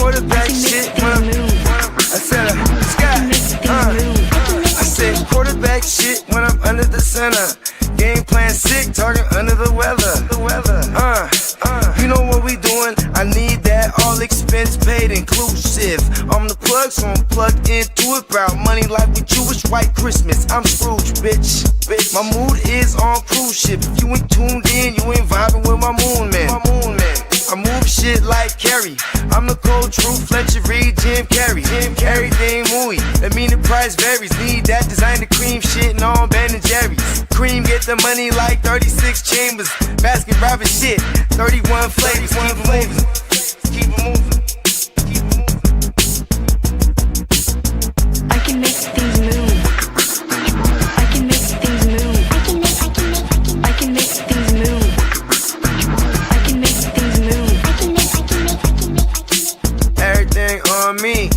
quarterback shit when I said I said quarterback shit when I'm under the center. Game plan sick, talking under the weather. You know what we doing? I need that all expense paid inclusive. I'm the plug, so I'm plugged into it. About money like with Jewish white Christmas. I'm Scrooge, bitch. My mood is on cruise ship. If you ain't tuned in, you ain't vibing with my moon man. I move shit like Kerry. I'm the cold truth, Fletcher Reed, Jim Carrey. Everything mooey, that mean the price varies. Need that designer cream shit and all Ben and Jerry's. Cream get the money like 36 chambers. Baskin Robbins shit, 31 flavors. Keep it moving. I can make things move. I can make things move. I can make things move. I can make things move. Everything on me.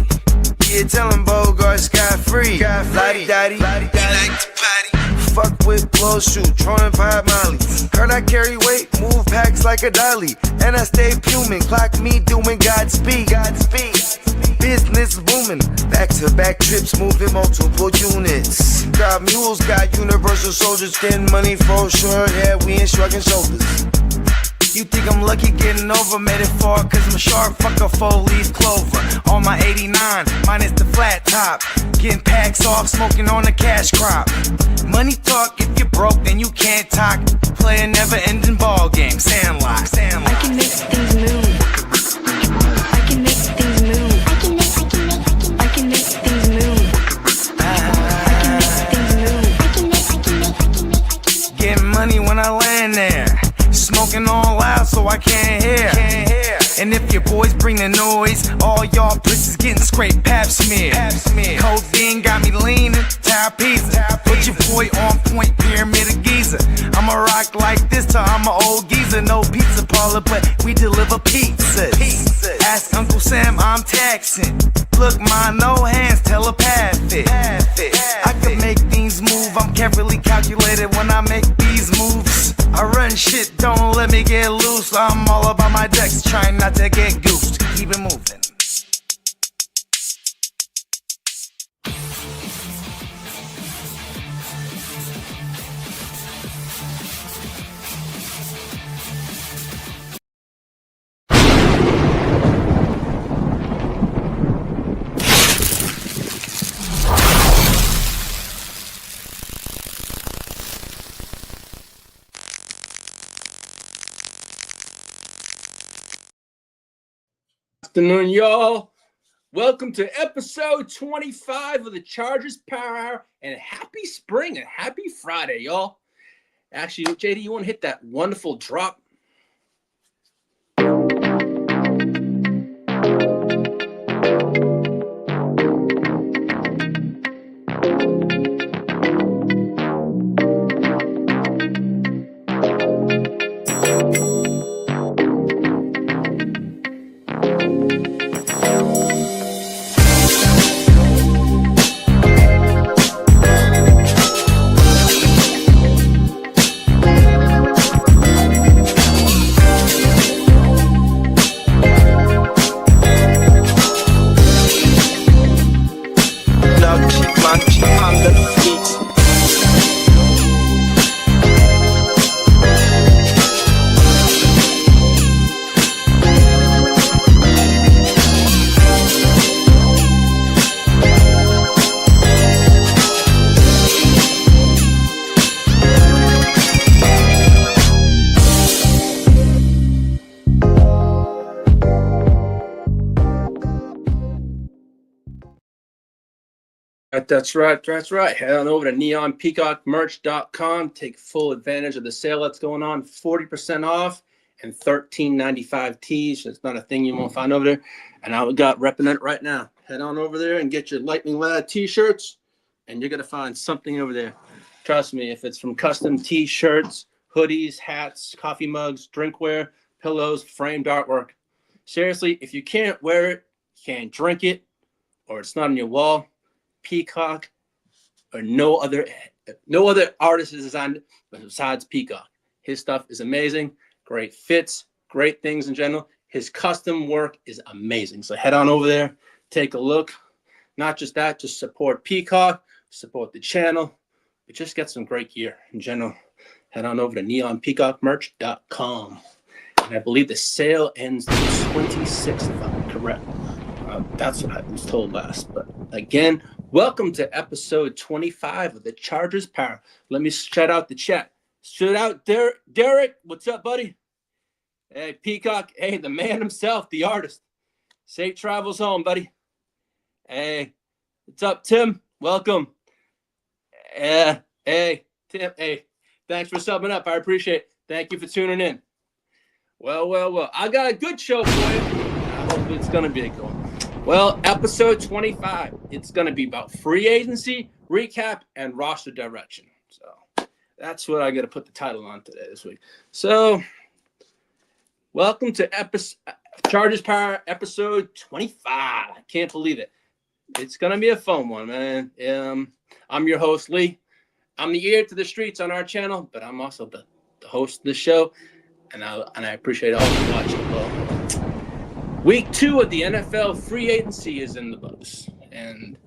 Yeah, tell him Bogart scot-free. Lottie-dottie. Like to potty. Fuck with blow shoot, throwing pop molly. Heard I carry weight, move packs like a dolly. And I stay fuming, clock me doing Godspeed. Business booming, back-to-back trips, moving multiple units. Got mules, got universal soldiers, getting money for sure. Yeah, we ain't shrugging shoulders. You think I'm lucky getting over, made it far, cause I'm a sharp, fuck a 4-leaf clover. On my 89, minus the flat top. Getting packs off, smoking on the cash crop. Money talk, if you're broke, then you can't talk. Play a never-ending ball game, Sandlot. I can make things move. I can make things move. I can make things move. I can make things move. Getting money when I land there. Smoking all loud so I can't hear. And if your boys bring the noise, all y'all pussies getting scraped pap smear. Codeine got me leaning, tap pizza. Put your boy on point, pyramid of Giza. I'ma rock like this till I'm an old geezer. No pizza parlor, but we deliver pizzas. Ask Uncle Sam, I'm taxing. Look, ma, no hands, telepathic. I can make things move, I'm carefully calculated when I make these moves. I run shit, don't let me get loose. I'm all about my decks, trying not to get goosed. Keep it moving. Afternoon, y'all. Welcome to episode 25 of the Chargers Power Hour, and happy spring and happy Friday, y'all. Actually, JD, you want to hit that wonderful drop? That's right. Head on over to neonpeacockmerch.com. Take full advantage of the sale that's going on. 40% off and $13.95 tees. It's not a thing you won't find over there. And I got repping it right now. Head on over there and get your Lightning Lad t-shirts, and you're going to find something over there. Trust me, if it's from custom t-shirts, hoodies, hats, coffee mugs, drinkware, pillows, framed artwork. Seriously, if you can't wear it, you can't drink it, or it's not on your wall, Peacock or no other artist has designed it besides Peacock. His stuff is amazing, great fits, great things in general. His custom work is amazing. So head on over there, take a look. Not just that, just support Peacock, support the channel, but just get some great gear in general. Head on over to neonpeacockmerch.com. And I believe the sale ends the 26th, if I'm correct. That's what I was told last. But again, welcome to episode 25 of the Chargers Power. Let me shout out the chat. Shout out Derek. What's up, buddy? Hey, Peacock. Hey, the man himself, the artist. Safe travels home, buddy. Hey, what's up, Tim? Welcome. Hey, Tim. Hey, thanks for subbing up. I appreciate it. Thank you for tuning in. Well. I got a good show for you. I hope it's going to be a good one. Well, episode 25. It's going to be about free agency, recap, and roster direction. So that's what I got to put the title on today this week. So welcome to Chargers Power episode 25. I can't believe it. It's going to be a fun one, man. I'm your host, Lee. I'm the ear to the streets on our channel, but I'm also the host of the show, and I appreciate all of you watching. Well, week 2 of the NFL free agency is in the books, and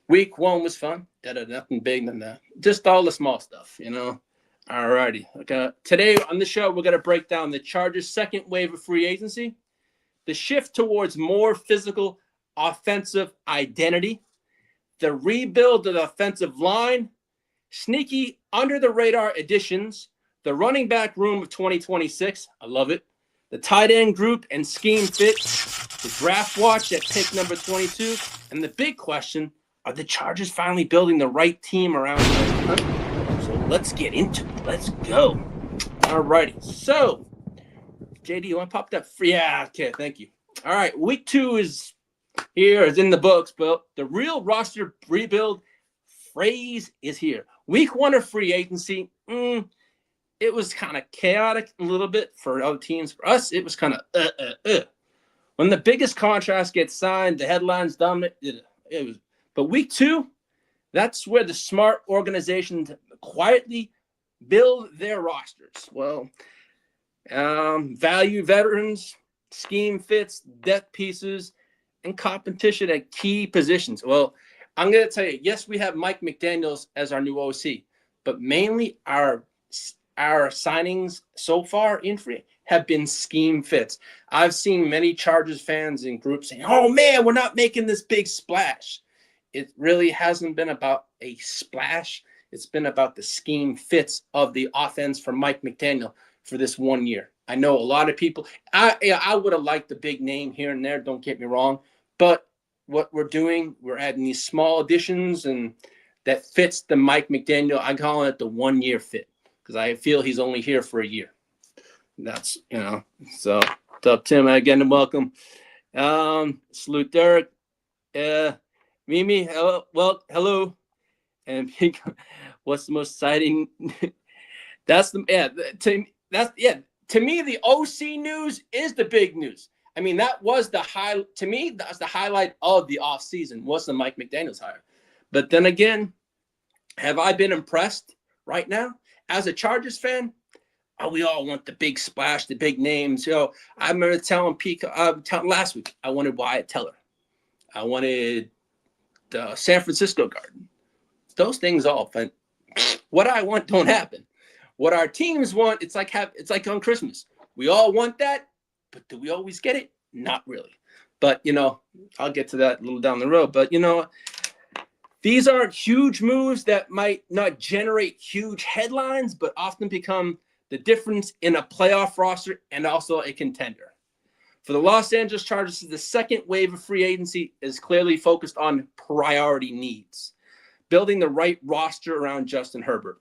week 1 was fun. Nothing big than that. Just all the small stuff, you know. Alrighty. Okay. Today on the show, we're going to break down the Chargers' second wave of free agency, the shift towards more physical offensive identity, the rebuild of the offensive line, sneaky under-the-radar additions, the running back room of 2026, I love it, the tight end group and scheme fit, the draft watch at pick number 22, and the big question, are the Chargers finally building the right team around Justin Herbert? So let's get into it. Let's go. All righty. So, JD, you want to pop that? Yeah, okay, thank you. All right, week 2 is here, is in the books, but the real roster rebuild phrase is here. Week 1 of free agency, it was kind of chaotic a little bit for other teams. For us, it was kind of When the biggest contracts get signed, the headlines dominate. It was. But week 2, that's where the smart organizations quietly build their rosters. Well, value veterans, scheme fits, depth pieces, and competition at key positions. Well, I'm going to tell you, yes, we have Mike McDaniels as our new OC, but mainly our signings so far in free have been scheme fits. I've seen many Chargers fans in groups saying, oh, man, we're not making this big splash. It really hasn't been about a splash. It's been about the scheme fits of the offense for Mike McDaniel for this 1 year. I know a lot of people, I would have liked the big name here and there, don't get me wrong, but what we're doing, we're adding these small additions and that fits the Mike McDaniel. I call it the 1 year fit because I feel he's only here for a year. That's, you know, so what's up, Tim? Again, welcome. Salute, Derek. Mimi, hello. Well, hello. And what's the most exciting? To me, the OC news is the big news. I mean, that was the that's the highlight of the offseason was the Mike McDaniels hire. But then again, have I been impressed right now? As a Chargers fan, we all want the big splash, the big names. You know, I remember telling last week, I wanted Wyatt Teller. I wanted the San Francisco Garden. Those things all fun. What I want don't happen. What our teams want, it's like on Christmas. We all want that, but do we always get it? Not really. But, you know, I'll get to that a little down the road. But, you know, these aren't huge moves that might not generate huge headlines, but often become the difference in a playoff roster and also a contender. For the Los Angeles Chargers, the second wave of free agency is clearly focused on priority needs, building the right roster around Justin Herbert.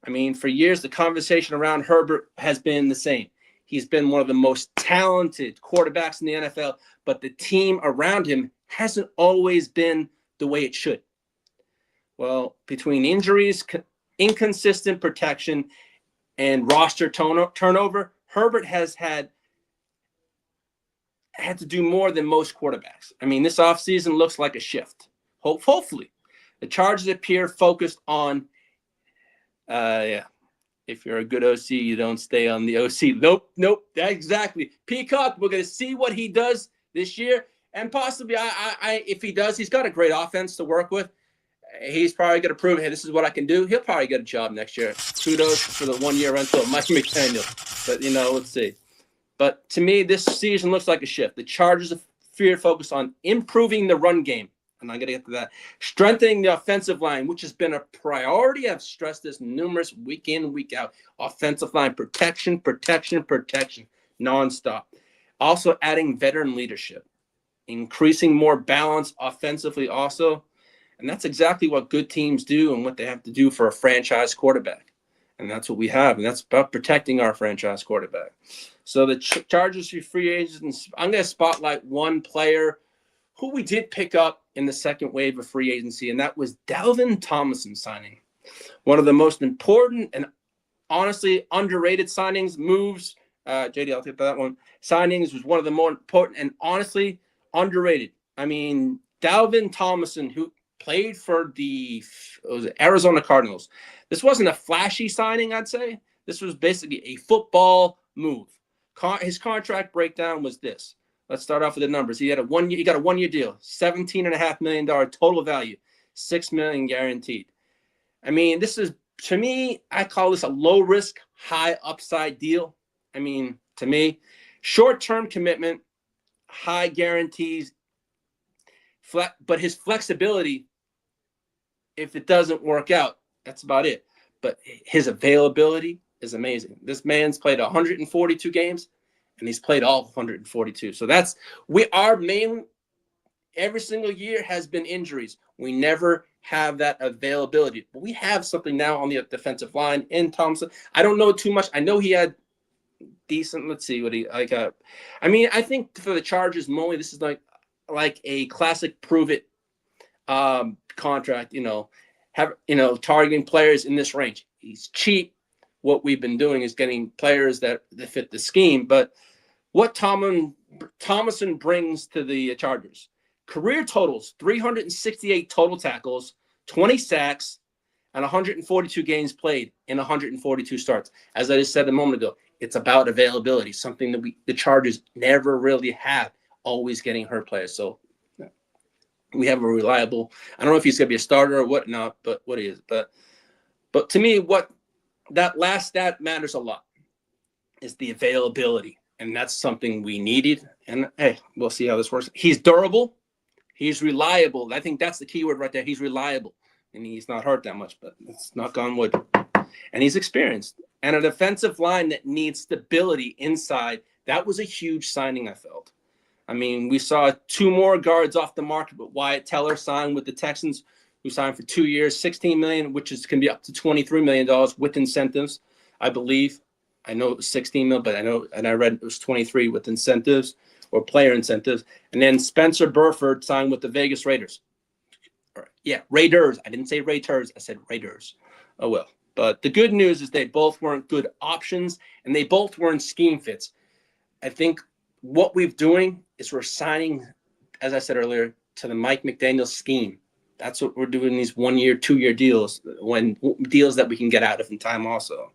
I mean, for years, the conversation around Herbert has been the same. He's been one of the most talented quarterbacks in the NFL, but the team around him hasn't always been the way it should. Well, between injuries, inconsistent protection, and roster turnover, Herbert has had to do more than most quarterbacks. I mean, this offseason looks like a shift. Hopefully. The Chargers appear focused on If you're a good OC, you don't stay on the OC. Nope. Exactly. Peacock, we're going to see what he does this year. And possibly, if he does, he's got a great offense to work with. He's probably going to prove, hey, this is what I can do. He'll probably get a job next year. Kudos for the 1-year rental of Mike McDaniel. But, let's see. But to me, this season looks like a shift. The Chargers are focused on improving the run game. And I'm going to get to that. Strengthening the offensive line, which has been a priority. I've stressed this numerous week in, week out. Offensive line protection, nonstop. Also adding veteran leadership. Increasing more balance offensively also. And that's exactly what good teams do and what they have to do for a franchise quarterback. And that's what we have. And that's about protecting our franchise quarterback. So the Chargers free agents, I'm going to spotlight one player who we did pick up in the second wave of free agency, and that was Dalvin Tomlinson signing. One of the most important and honestly underrated moves. JD, I'll take that one. Signings was one of the more important and honestly underrated. I mean, Dalvin Tomlinson, who played for the Arizona Cardinals. This wasn't a flashy signing, I'd say. This was basically a football move. His contract breakdown was this. Let's start off with the numbers. He got a 1-year deal, $17.5 million total value, $6 million guaranteed. I mean, this is, to me, I call this a low risk, high upside deal. I mean, to me, short-term commitment, high guarantees, but his flexibility, if it doesn't work out, that's about it. But his availability is amazing. This man's played 142 games, and he's played all 142. So our main every single year has been injuries. We never have that availability. But we have something now on the defensive line in Thompson. I don't know too much. I know he had decent, let's see what he got. I mean, I think for the Chargers, Molly, this is like a classic prove it contract, targeting players in this range. He's cheap. What we've been doing is getting players that fit the scheme. But what Tomlinson brings to the Chargers, career totals, 368 total tackles, 20 sacks, and 142 games played in 142 starts. As I just said a moment ago, it's about availability, something that the Chargers never really have, always getting hurt players. So we have a reliable, I don't know if he's going to be a starter or whatnot, but what he is. But to me, what that last stat matters a lot is the availability. And that's something we needed. And hey, we'll see how this works. He's durable. He's reliable. I think that's the key word right there. He's reliable. And he's not hurt that much, but it's knock on wood. And he's experienced. And a defensive line that needs stability inside, that was a huge signing, I felt. I mean, we saw 2 more guards off the market, but Wyatt Teller signed with the Texans, who signed for 2 years, $16 million, which can be up to $23 million with incentives, I believe. I know it was $16 million, but I read it was 23 with incentives or player incentives. And then Spencer Burford signed with the Vegas Raiders. Yeah, Raiders. I didn't say Raiders. I said Raiders. Oh, well. But the good news is they both weren't good options, and they both weren't scheme fits. I think what we're doing is we're signing, as I said earlier, to the Mike McDaniel scheme. That's what we're doing, these 1-year, 2-year deals, deals that we can get out of in time also.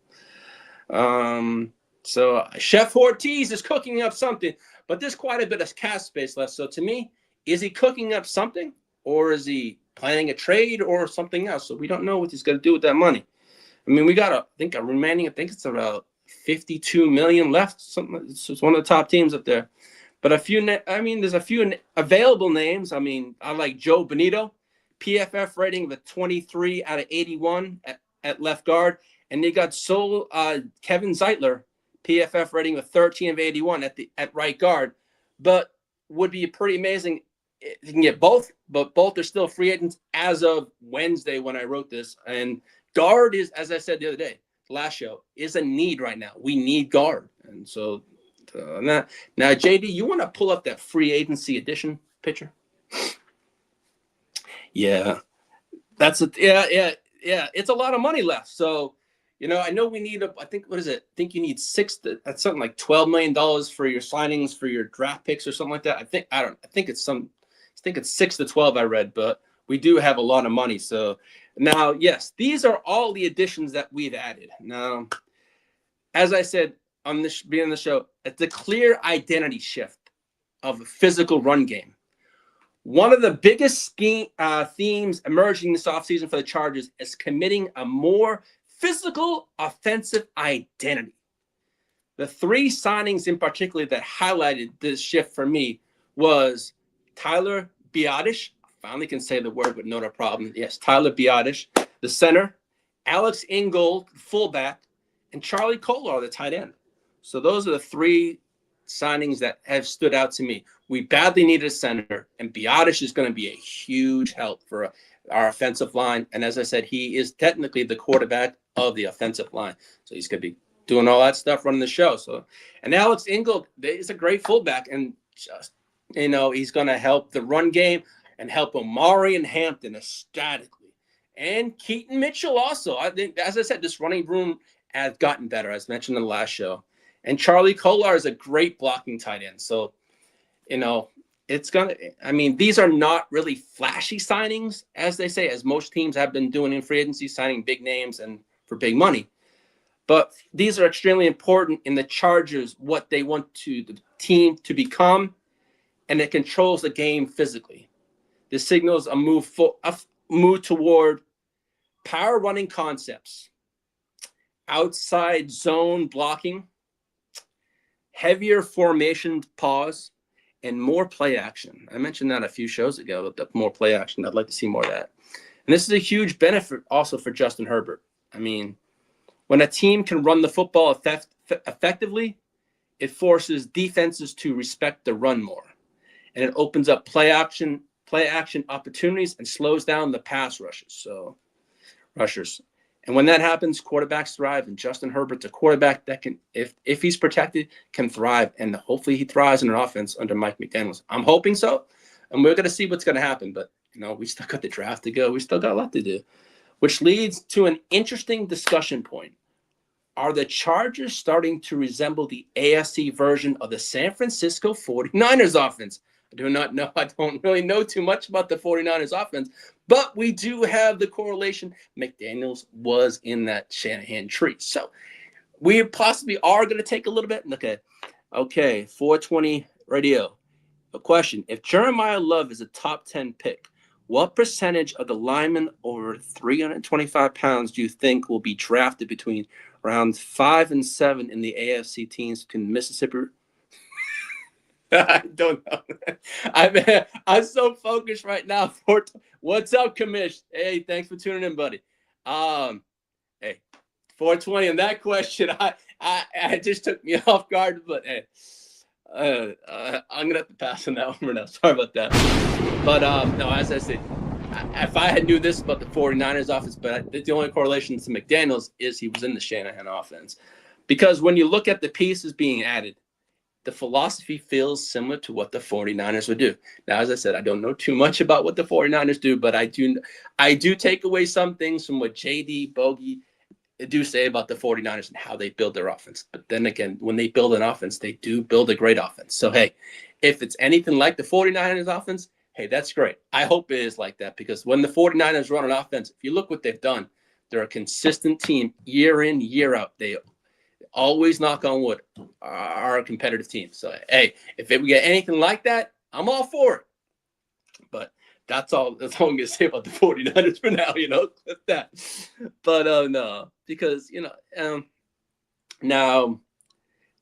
So Chef Ortiz is cooking up something, but there's quite a bit of cap space left. So to me, is he cooking up something, or is he planning a trade or something else? So we don't know what he's going to do with that money. I mean, we got I think it's about $52 million left. Something. It's one of the top teams up there. But there's a few available names. I mean, I like Joe Bonito, PFF rating of a 23 out of 81 at left guard. And they got Kevin Zeitler, PFF rating of 13 of 81 at right guard. But would be pretty amazing if you can get both, but both are still free agents as of Wednesday when I wrote this. And guard is, as I said the other day, last show, is a need right now. We need guard. And so now, JD, you want to pull up that free agency edition picture? Yeah. Yeah. It's a lot of money left. So, I know we need I think you need that's something like $12 million for your signings, for your draft picks or something like that. I think it's 6 to 12 I read, but we do have a lot of money. So now, yes, these are all the additions that we've added. Now, as I said on this beginning of the show, it's a clear identity shift of a physical run game. One of the biggest themes emerging this offseason for the Chargers is committing a more physical offensive identity. The three signings in particular that highlighted this shift for me was Tyler Biadasz. I finally can say the word with no problem. Yes, Tyler Biadasz, the center, Alex Ingold, fullback, and Charlie Kolar, the tight end. So those are the three signings that have stood out to me. We badly needed a center, and Biadasz is going to be a huge help for our offensive line. And as I said, he is technically the quarterback of the offensive line. So he's going to be doing all that stuff, running the show. So, and Alex Ingold is a great fullback, and just, he's going to help the run game and help Omari and Hampton ecstatically. And Keaton Mitchell also. I think, as I said, this running room has gotten better, as mentioned in the last show. And Charlie Kolar is a great blocking tight end. So, these are not really flashy signings, as they say, as most teams have been doing in free agency, signing big names and for big money. But these are extremely important in the Chargers, what they want the team to become, and it controls the game physically. This signals a move toward power running concepts, outside zone blocking, heavier formation pause, and more play action. I mentioned that a few shows ago, the more play action. I'd like to see more of that. And this is a huge benefit also for Justin Herbert. I mean, when a team can run the football effectively, it forces defenses to respect the run more. And it opens up play action opportunities and slows down the pass rushers. And when that happens, quarterbacks thrive, and Justin Herbert's a quarterback that can, if he's protected, can thrive, and hopefully he thrives in an offense under Mike McDaniels. I'm hoping so, and we're going to see what's going to happen, but, we still got the draft to go. We still got a lot to do, which leads to an interesting discussion point. Are the Chargers starting to resemble the AFC version of the San Francisco 49ers offense? I do not know. I don't really know too much about the 49ers offense, but we do have the correlation. McDaniels was in that Shanahan tree. So we possibly are going to take a little bit and look at, 420 radio. A question. If Jeremiah Love is a top 10 pick, what percentage of the linemen over 325 pounds do you think will be drafted between rounds 5 and 7 in the AFC teams between Mississippi? I don't know. I'm so focused right now. What's up, Commish? Hey, thanks for tuning in, buddy. Hey, 420 on that question. I just took me off guard, but hey, I'm gonna have to pass on that one for now. Sorry about that. But no, as I said, if I had knew this about the 49ers offense, but the only correlation to McDaniels is he was in the Shanahan offense, because when you look at the pieces being added, the philosophy feels similar to what the 49ers would do. Now, as I said, I don't know too much about what the 49ers do, but I do take away some things from what JD, Bogey do say about the 49ers and how they build their offense. But then again, when they build an offense, they do build a great offense. So, hey, if it's anything like the 49ers offense, hey, that's great. I hope it is like that, because when the 49ers run an offense, if you look what they've done, they're a consistent team year in, year out. They always, knock on wood, are a competitive team. So, hey, if we get anything like that, I'm all for it. But that's all I'm going to say about the 49ers for now, that. But, no, because, now,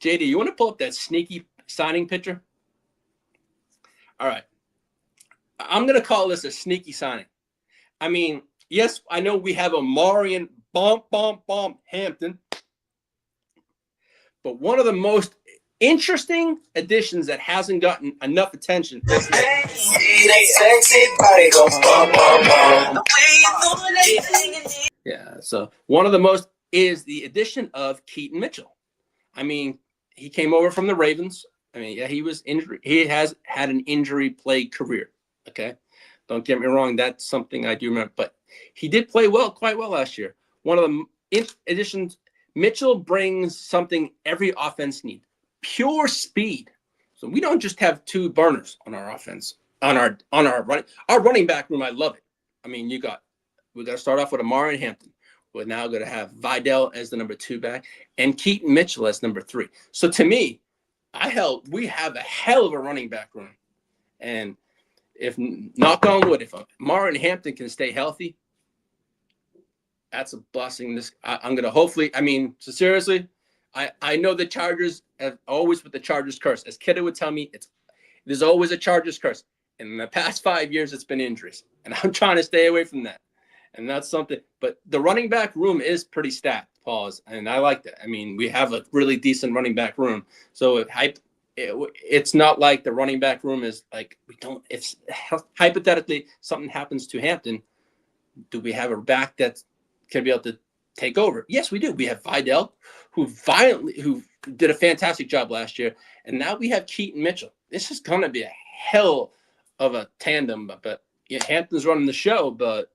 JD, you want to pull up that sneaky signing picture? All right. I'm going to call this a sneaky signing. I mean, yes, I know we have Omari and Hampton. But one of the most interesting additions that hasn't gotten enough attention. Yeah, so one of the most is the addition of Keaton Mitchell. I mean, he came over from the Ravens. I mean, yeah, he was injured. He has had an injury-plagued career. Okay, don't get me wrong. That's something I do remember. But he did play quite well last year. One of the additions. Mitchell brings something every offense needs: pure speed. So we don't just have two burners on our offense, on our running back room. I love it. I mean, we got to start off with Amari and Hampton. We're now going to have Vidal as the number 2 back and Keaton Mitchell as number 3. So to me, we have a hell of a running back room. And if, knock on wood, if Amari and Hampton can stay healthy, that's a blessing. I'm going to hopefully, I mean, so seriously, I know the Chargers have always with the Chargers curse. As Kiddo would tell me, there's always a Chargers curse. And in the past 5 years, it's been injuries. And I'm trying to stay away from that. And that's something. But the running back room is pretty stacked, pause. And I like that. I mean, we have a really decent running back room. So it's not like the running back room is like it's hypothetically something happens to Hampton. Do we have a back that can be able to take over? Yes, we do. We have Vidal, who did a fantastic job last year. And now we have Keaton Mitchell. This is going to be a hell of a tandem. But yeah, Hampton's running the show. But,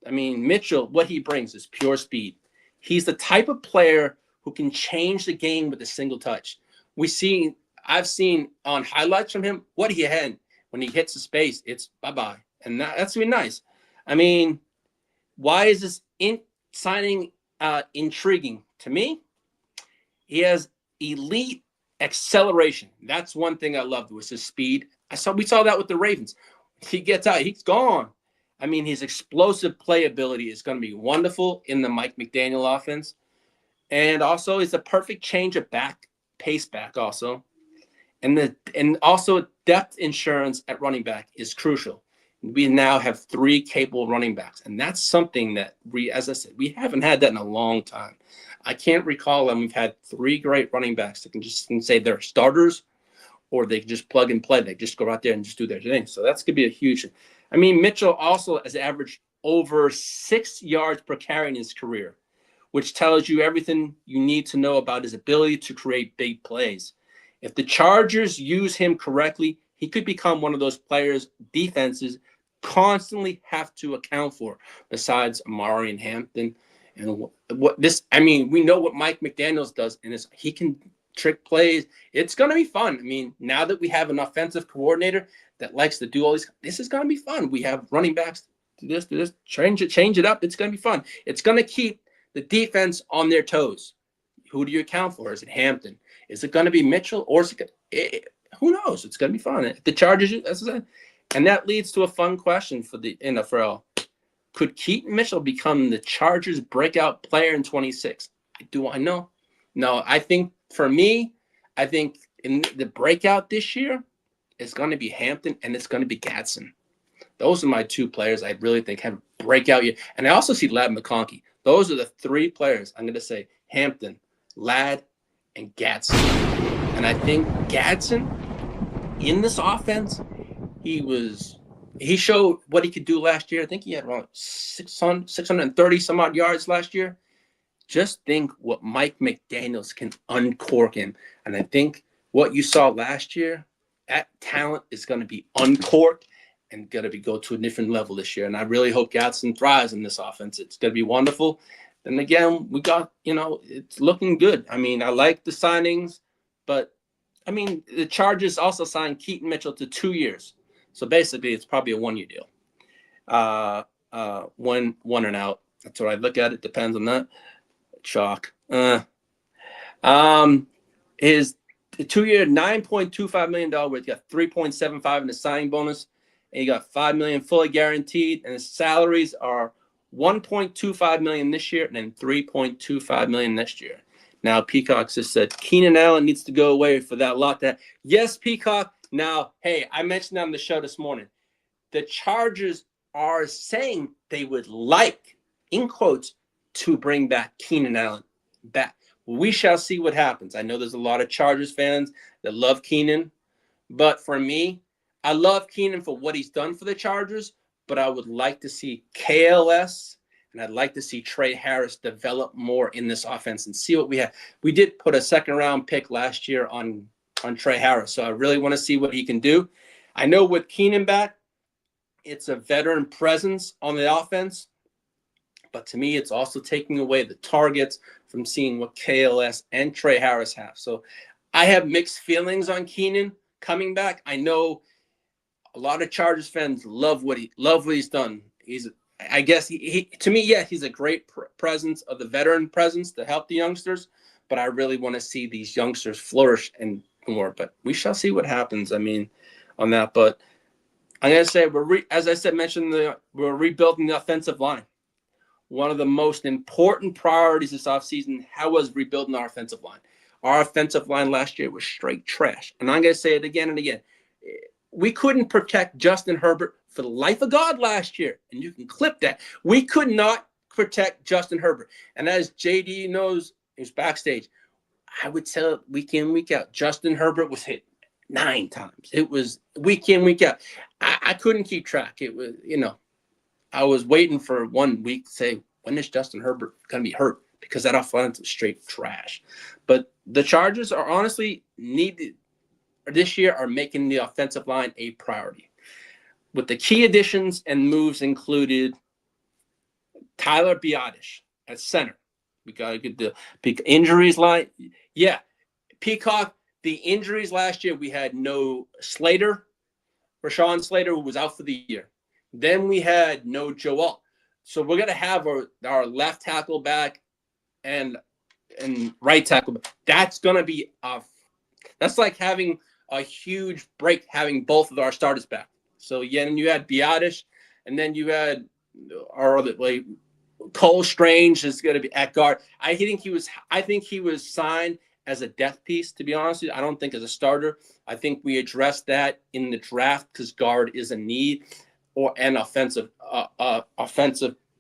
I mean, Mitchell, what he brings is pure speed. He's the type of player who can change the game with a single touch. I've seen on highlights from him what he had. When he hits the space, it's bye-bye. And that's really nice. I mean, why is this signing intriguing? To me, he has elite acceleration. That's one thing I loved was his speed. We saw that with the Ravens. He gets out, he's gone. I mean, his explosive playability is going to be wonderful in the Mike McDaniel offense. And also, it's a perfect change of pace back also. And also depth insurance at running back is crucial. We now have 3 capable running backs. And that's something that as I said, we haven't had that in a long time. I can't recall when we've had 3 great running backs that can say they're starters or they can just plug and play. They just go out there and just do their thing. So that's going to be a huge. I mean, Mitchell also has averaged over 6 yards per carry in his career, which tells you everything you need to know about his ability to create big plays. If the Chargers use him correctly, he could become one of those players defenses constantly have to account for, besides Amari and Hampton. And we know what Mike McDaniels does, and he can trick plays. It's going to be fun. I mean, now that we have an offensive coordinator that likes to do all this is going to be fun. We have running backs do this, change it up. It's going to be fun. It's going to keep the defense on their toes. Who do you account for? Is it Hampton? Is it going to be Mitchell? Or is who knows? It's going to be fun. The Chargers, and that leads to a fun question for the NFL. Could Keaton Mitchell become the Chargers' breakout player in 26? Do I know? No, I think for me, in the breakout this year, it's going to be Hampton and it's going to be Gadsden. Those are my 2 players I really think have a breakout year. And I also see Ladd McConkey. Those are the 3 players I'm going to say: Hampton, Ladd, and Gadsden. And I think Gadsden, in this offense, he showed what he could do last year. I think he had around 630 some odd yards last year. Just think what Mike McDaniels can uncork him. And I think what you saw last year, that talent is going to be uncorked and going to go to a different level this year. And I really hope Gadsden thrives in this offense. It's going to be wonderful. And again, we got, it's looking good. I mean, I like the signings, but I mean, the Chargers also signed Keaton Mitchell to 2 years. So basically, it's probably a 1-year deal. One and out. That's what I look at. It depends on that. Chalk. His 2-year, $9.25 million worth. He got $3.75 in the signing bonus, and he got $5 million fully guaranteed. And his salaries are $1.25 million this year, and then $3.25 million next year. Now, Peacock just said Keenan Allen needs to go away for that lot. Yes, Peacock. Now, hey, I mentioned on the show this morning, the Chargers are saying they would like, in quotes, to bring back Keenan Allen back. We shall see what happens. I know there's a lot of Chargers fans that love Keenan, but for me, I love Keenan for what he's done for the Chargers, but I would like to see KLS, and I'd like to see Trey Harris develop more in this offense and see what we have. We did put a 2nd-round pick last year on Trey Harris, so I really want to see what he can do. I know with Keenan back, it's a veteran presence on the offense, but to me, it's also taking away the targets from seeing what KLS and Trey Harris have. So I have mixed feelings on Keenan coming back. I know a lot of Chargers fans love what he's done I guess he to me, yeah, he's a great presence of the veteran presence to help the youngsters. But I really want to see these youngsters flourish and more. But we shall see what happens. I mean, on that. But I'm gonna say as I said, we're rebuilding the offensive line. One of the most important priorities this offseason, how was rebuilding our offensive line? Our offensive line last year was straight trash. And I'm going to say it again and again. We couldn't protect Justin Herbert for the life of God last year. And you can clip that. We could not protect Justin Herbert. And as JD knows, he's backstage, I would tell week in, week out, Justin Herbert was hit 9 times. It was week in, week out. I couldn't keep track. It was, I was waiting for 1 week to say, when is Justin Herbert going to be hurt? Because that offense is straight trash. But the Chargers are honestly this year are making the offensive line a priority. With the key additions and moves included Tyler Biadasz at center. We got to get the injuries line. Yeah, Peacock, the injuries last year, we had no Slater, Rashawn Slater, who was out for the year. Then we had no Joel. So we're going to have our left tackle back and right tackle back. That's going to be that's like having a huge break, having both of our starters back. So, yeah, and you had Biadasz, and then you had our other, like, Cole Strange is going to be at guard. I think he was signed as a depth piece, to be honest with you. I don't think as a starter. I think we addressed that in the draft because guard is a need. Or an offensive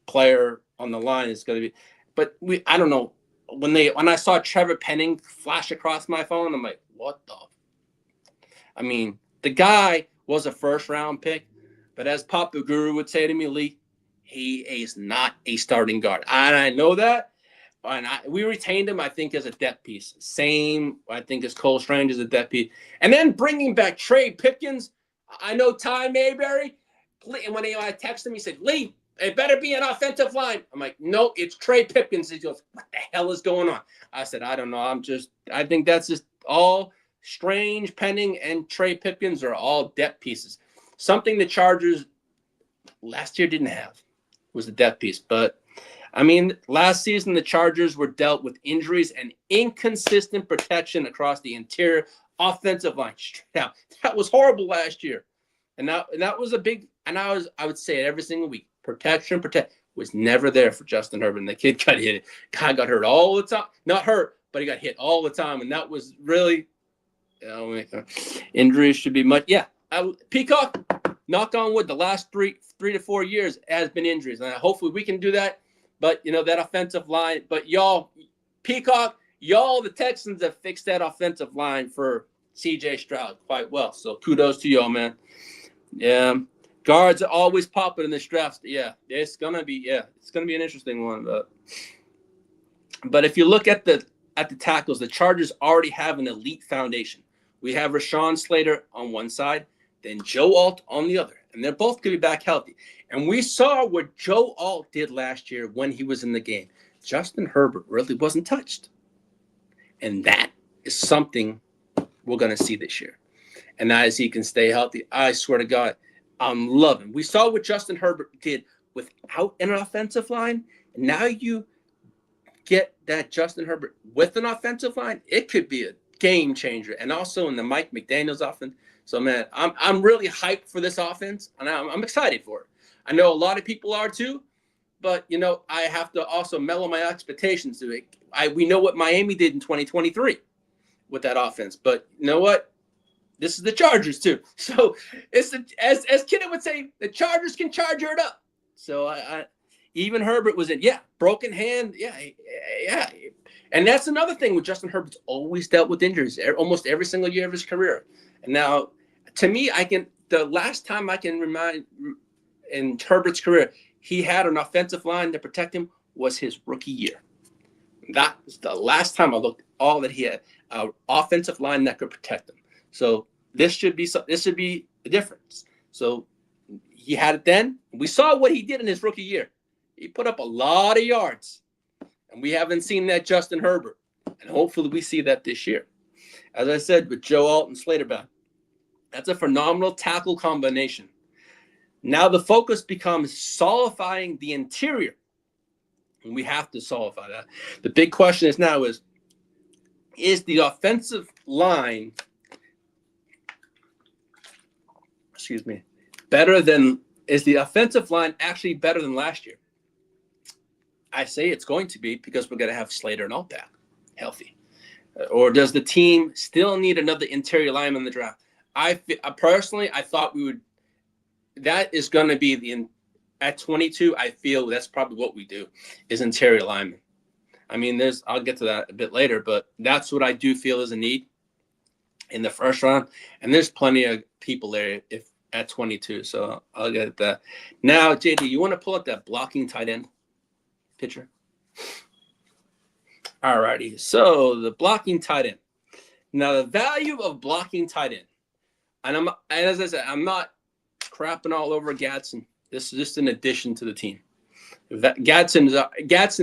player on the line is going to be, but I don't know when I saw Trevor Penning flash across my phone, I'm like, what the? I mean, the guy was a first round pick, but as Pop the Guru would say to me, Lee, he is not a starting guard, and I know that. And we retained him, I think, as a depth piece. Same, I think, as Cole Strange as a depth piece, and then bringing back Trey Pipkins. I know Ty Mayberry. And when I texted him, he said, Lee, it better be an offensive line. I'm like, no, it's Trey Pipkins. He goes, what the hell is going on? I said, I don't know. I think that's just all Strange, Penning, and Trey Pipkins are all depth pieces. Something the Chargers last year didn't have was the depth piece. But, I mean, last season, the Chargers were dealt with injuries and inconsistent protection across the interior offensive line. Now, that was horrible last year. And that was a big, and I would say it every single week. Protection was never there for Justin Herbert. And the kid got hit. Guy got hurt all the time. Not hurt, but he got hit all the time. And that was really, injuries should be much. Yeah, Peacock, knock on wood, the last 3 to 4 years has been injuries. And hopefully we can do that. But, that offensive line. But y'all, Peacock, the Texans have fixed that offensive line for C.J. Stroud quite well. So kudos to y'all, man. Yeah, guards are always popping in this draft. Yeah, it's gonna be an interesting one. But if you look at the tackles, the Chargers already have an elite foundation. We have Rashawn Slater on one side, then Joe Alt on the other, and they're both gonna be back healthy. And we saw what Joe Alt did last year when he was in the game. Justin Herbert really wasn't touched, and that is something we're gonna see this year. And as he can stay healthy, I swear to God, I'm loving. We saw what Justin Herbert did without an offensive line. And now you get that Justin Herbert with an offensive line. It could be a game changer. And also in the Mike McDaniels offense. So, man, I'm really hyped for this offense. And I'm excited for it. I know a lot of people are too. But, I have to also mellow my expectations to it. We know what Miami did in 2023 with that offense. But you know what? This is the Chargers too. So it's as Keaton would say, the Chargers can charge it up. So even Herbert was in, broken hand. Yeah. And that's another thing with Justin Herbert's always dealt with injuries almost every single year of his career. And now, to me, the last time I can remind in Herbert's career, he had an offensive line to protect him was his rookie year. That was the last time I looked all that he had an offensive line that could protect him. So this should be the difference. So he had it then. We saw what he did in his rookie year. He put up a lot of yards, and we haven't seen that Justin Herbert. And hopefully we see that this year. As I said, with Joe Alt and Slater back, that's a phenomenal tackle combination. Now the focus becomes solidifying the interior. And we have to solidify that. The big question is now is the offensive line, is the offensive line actually better than last year? I say it's going to be because we're going to have Slater and all back healthy. Or does the team still need another interior lineman in the draft? I thought we would. That is going to be at 22. I feel that's probably what we do is interior lineman. I mean, I'll get to that a bit later, but that's what I do feel is a need in the first round. And there's plenty of people there at 22. So I'll get at that. Now, JD, you want to pull up that blocking tight end picture? All righty. So the blocking tight end. Now, the value of blocking tight end. And as I said, I'm not crapping all over Gadsden. This is just an addition to the team. Gadsden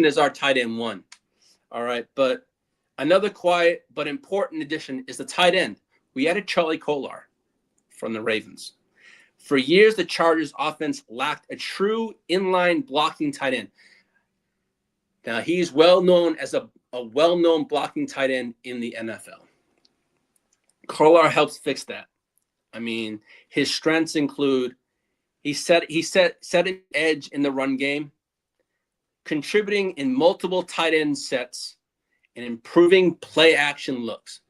is our tight end one. All right. But another quiet but important addition is the tight end. We added Charlie Kolar from the Ravens. For years, the Chargers offense lacked a true inline blocking tight end. Now, he's well known as a well-known blocking tight end in the NFL. Kolar helps fix that. I mean, his strengths include he set an edge in the run game, contributing in multiple tight end sets, and improving play action looks.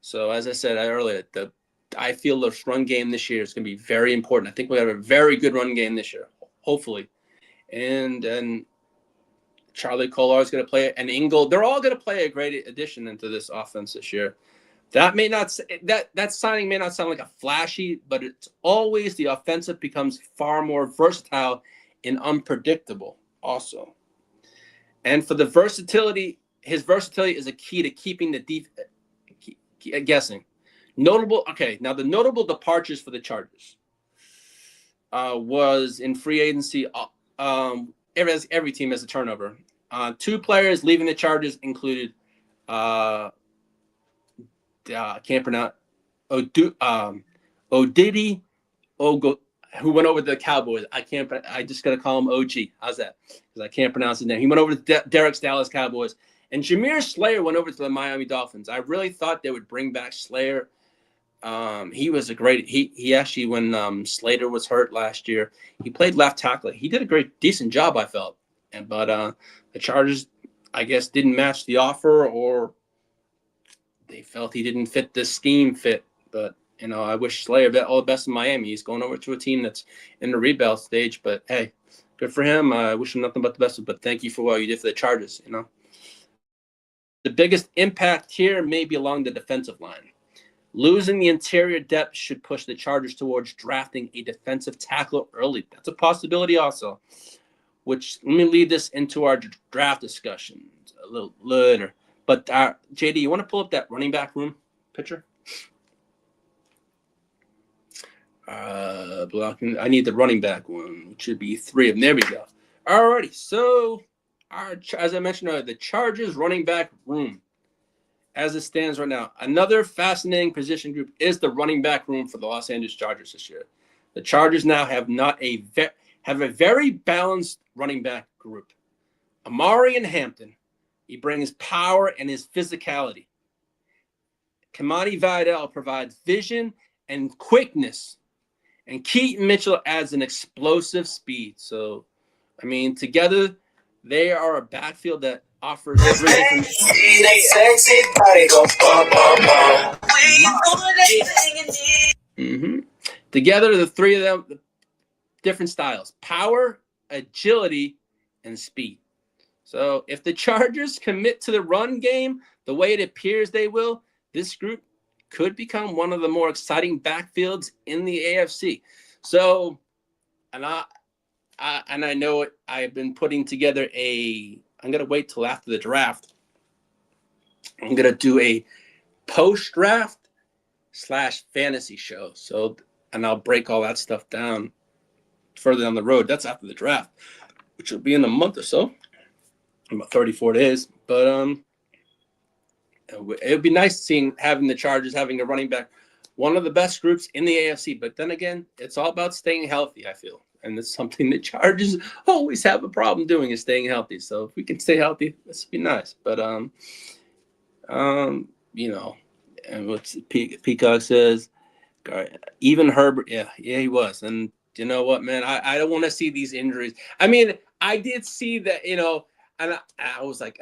So, as I said earlier, I feel the run game this year is going to be very important. I think we have a very good run game this year, hopefully. And Charlie Kolar is going to play, and Ingold. They're all going to play a great addition into this offense this year. That signing may not sound like a flashy, but it's always the offensive becomes far more versatile and unpredictable also. And for the versatility, his versatility is a key to keeping the guessing. Now the notable departures for the Chargers was in free agency. Every team has a turnover. 2 players leaving the Chargers included I can't pronounce Odidi Ogo, who went over to the Cowboys. I just gotta call him OG. How's that? Because I can't pronounce his name. He went over to Derek's Dallas Cowboys, and Jameer Slayer went over to the Miami Dolphins. I really thought they would bring back Slayer. He was a great. He actually, when Slater was hurt last year, he played left tackle. He did a decent job, I felt. But the Chargers, I guess, didn't match the offer, or they felt he didn't fit the scheme fit. But I wish Slayer all the best in Miami. He's going over to a team that's in the rebuild stage. But hey, good for him. I wish him nothing but the best. But thank you for what you did for the Chargers. The biggest impact here may be along the defensive line. Losing the interior depth should push the Chargers towards drafting a defensive tackle early. That's a possibility also, which let me lead this into our draft discussion a little later. But JD, you want to pull up that running back room picture? Blocking. I need the running back one, which should be 3 of them. There we go. Alrighty. So, as I mentioned earlier, the Chargers running back room, as it stands right now, another fascinating position group is the running back room for the Los Angeles Chargers this year. The Chargers now have a very balanced running back group. Amari and Hampton, he brings power and his physicality. Kamani Vidal provides vision and quickness. And Keaton Mitchell adds an explosive speed. So, I mean, together, they are a backfield that offers everything. Together, the 3 of them, different styles: power, agility, and speed. So if the Chargers commit to the run game the way it appears they will, this group could become one of the more exciting backfields in the AFC. So, and I know it, I've been putting together I'm going to wait till after the draft. I'm going to do a post-draft / fantasy show. So, and I'll break all that stuff down further down the road. That's after the draft, which will be in a month or so, about 34 days. But it would be nice having the Chargers having a running back, one of the best groups in the AFC. But then again, it's all about staying healthy, I feel. And it's something the Chargers always have a problem doing, is staying healthy. So if we can stay healthy, this would be nice. But you know, and what's Peacock says, even Herbert, yeah, he was. And you know what, man, I don't want to see these injuries. I mean, I did see that, you know, and I was like,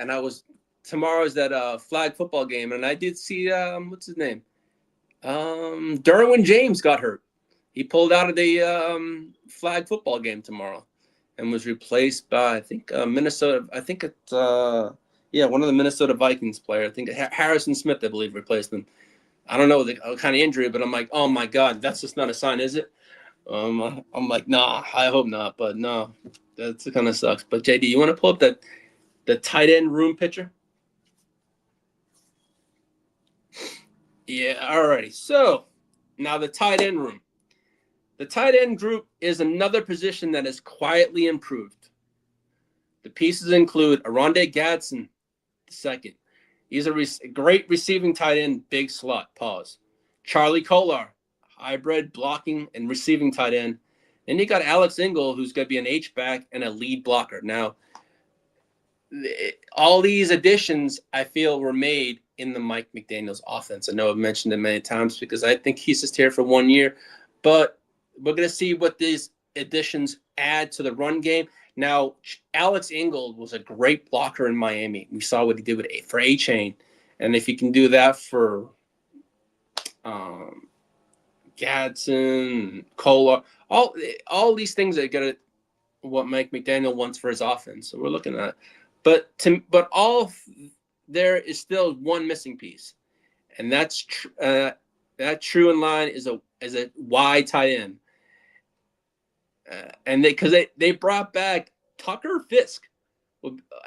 tomorrow's that flag football game, and I did see what's his name, Derwin James got hurt. He pulled out of the flag football game tomorrow, and was replaced by, I think, Minnesota. I think it's one of the Minnesota Vikings player. I think Harrison Smith, I believe, replaced him. I don't know the kind of injury, but I'm like, oh my God, that's just not a sign, is it? I'm like, nah, I hope not, but no, that kind of sucks. But JD, you want to pull up the tight end room picture? Yeah, alrighty. So now the tight end room. The tight end group is another position that has quietly improved. The pieces include Aronde Gadsden II. He's a great receiving tight end, big slot, pause. Charlie Kolar, hybrid blocking and receiving tight end. Then you got Alex Ingold, who's going to be an H-back and a lead blocker. Now, all these additions, I feel, were made in the Mike McDaniels offense. I know I've mentioned it many times because I think he's just here for 1 year. But we're going to see what these additions add to the run game. Now, Alex Ingold was a great blocker in Miami. We saw what he did for A-Chain. And if he can do that for Gadsden, Kolar, all these things are going to what Mike McDaniel wants for his offense. So we're looking at it. But there is still one missing piece. And that's that true in line is a wide tight end. And they brought back Tucker Fisk.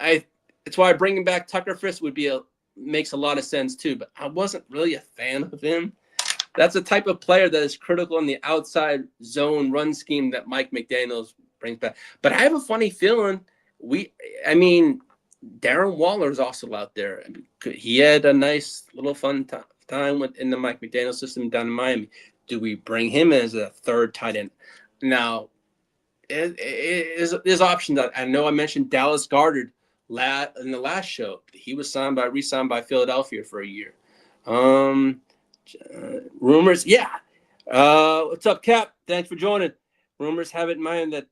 It's why bringing back Tucker Fisk makes a lot of sense too. But I wasn't really a fan of him. That's a type of player that is critical in the outside zone run scheme that Mike McDaniels brings back. But I have a funny feeling Darren Waller is also out there. He had a nice little fun time in the Mike McDaniel system down in Miami. Do we bring him as a third tight end? Now, there's options. I know I mentioned Dallas Goedert in the last show. He was re-signed by Philadelphia for a year. Rumors, yeah. What's up, Cap? Thanks for joining. Rumors have it in mind that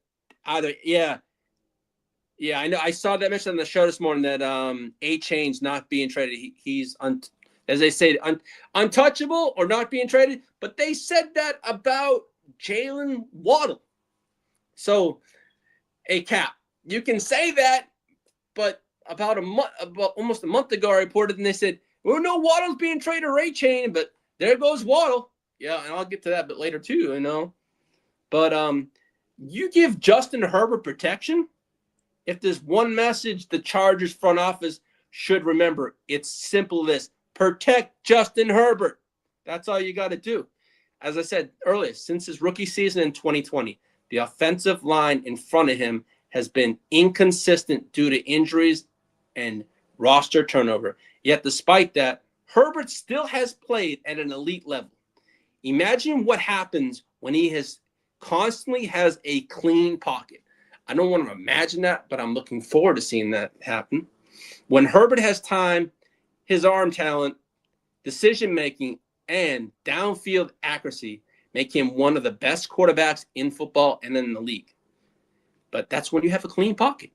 I know. I saw that mentioned on the show this morning that A-Chain's not being traded. He's as they say, untouchable or not being traded. But they said that about Jalen Waddle. So, Cap, you can say that, but about almost a month ago, I reported and they said, well, no, Waddle's being traded or A-Chain, but there goes Waddle. Yeah, and I'll get to that a bit later too, you know. But you give Justin Herbert protection. If there's one message the Chargers front office should remember, it's simple this: protect Justin Herbert. That's all you got to do. As I said earlier, since his rookie season in 2020, the offensive line in front of him has been inconsistent due to injuries and roster turnover. Yet despite that, Herbert still has played at an elite level. Imagine what happens when he constantly has a clean pocket. I don't want to imagine that, but I'm looking forward to seeing that happen. When Herbert has time, his arm talent, decision-making, and downfield accuracy make him one of the best quarterbacks in football and in the league. But that's when you have a clean pocket.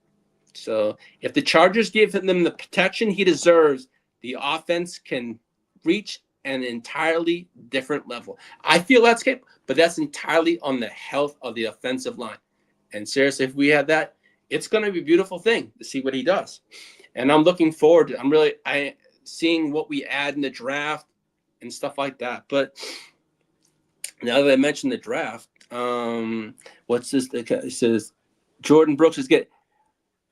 So if the Chargers give him the protection he deserves, the offense can reach an entirely different level. I feel that's capable, but that's entirely on the health of the offensive line. And seriously, if we have that, it's going to be a beautiful thing to see what he does. And I'm looking forward to seeing what we add in the draft and stuff like that. But now that I mentioned the draft, what's this? It says Jordan Brooks is getting.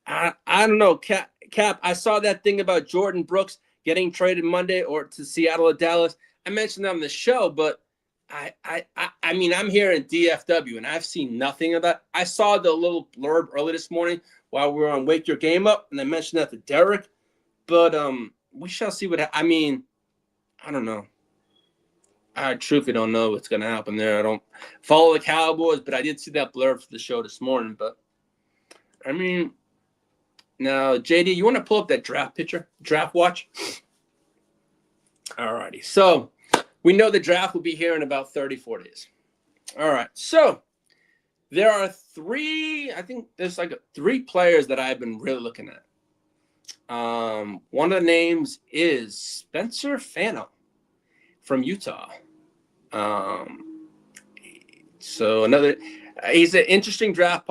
I don't know, Cap. I saw that thing about Jordan Brooks getting traded Monday or to Seattle or Dallas. I mentioned that on the show, but I mean, I'm here in DFW and I've seen nothing about. I saw the little blurb early this morning while we were on Wake Your Game Up, and I mentioned that to Derek. But we shall see what. I mean, I don't know. I truthfully don't know what's going to happen there. I don't follow the Cowboys, but I did see that blurb for the show this morning. But, I mean, now, JD, you want to pull up that draft watch? All righty. So, we know the draft will be here in about 34 days. All right. So, there are three players that I've been really looking at. One of the names is Spencer Fano from Utah. So he's an interesting draft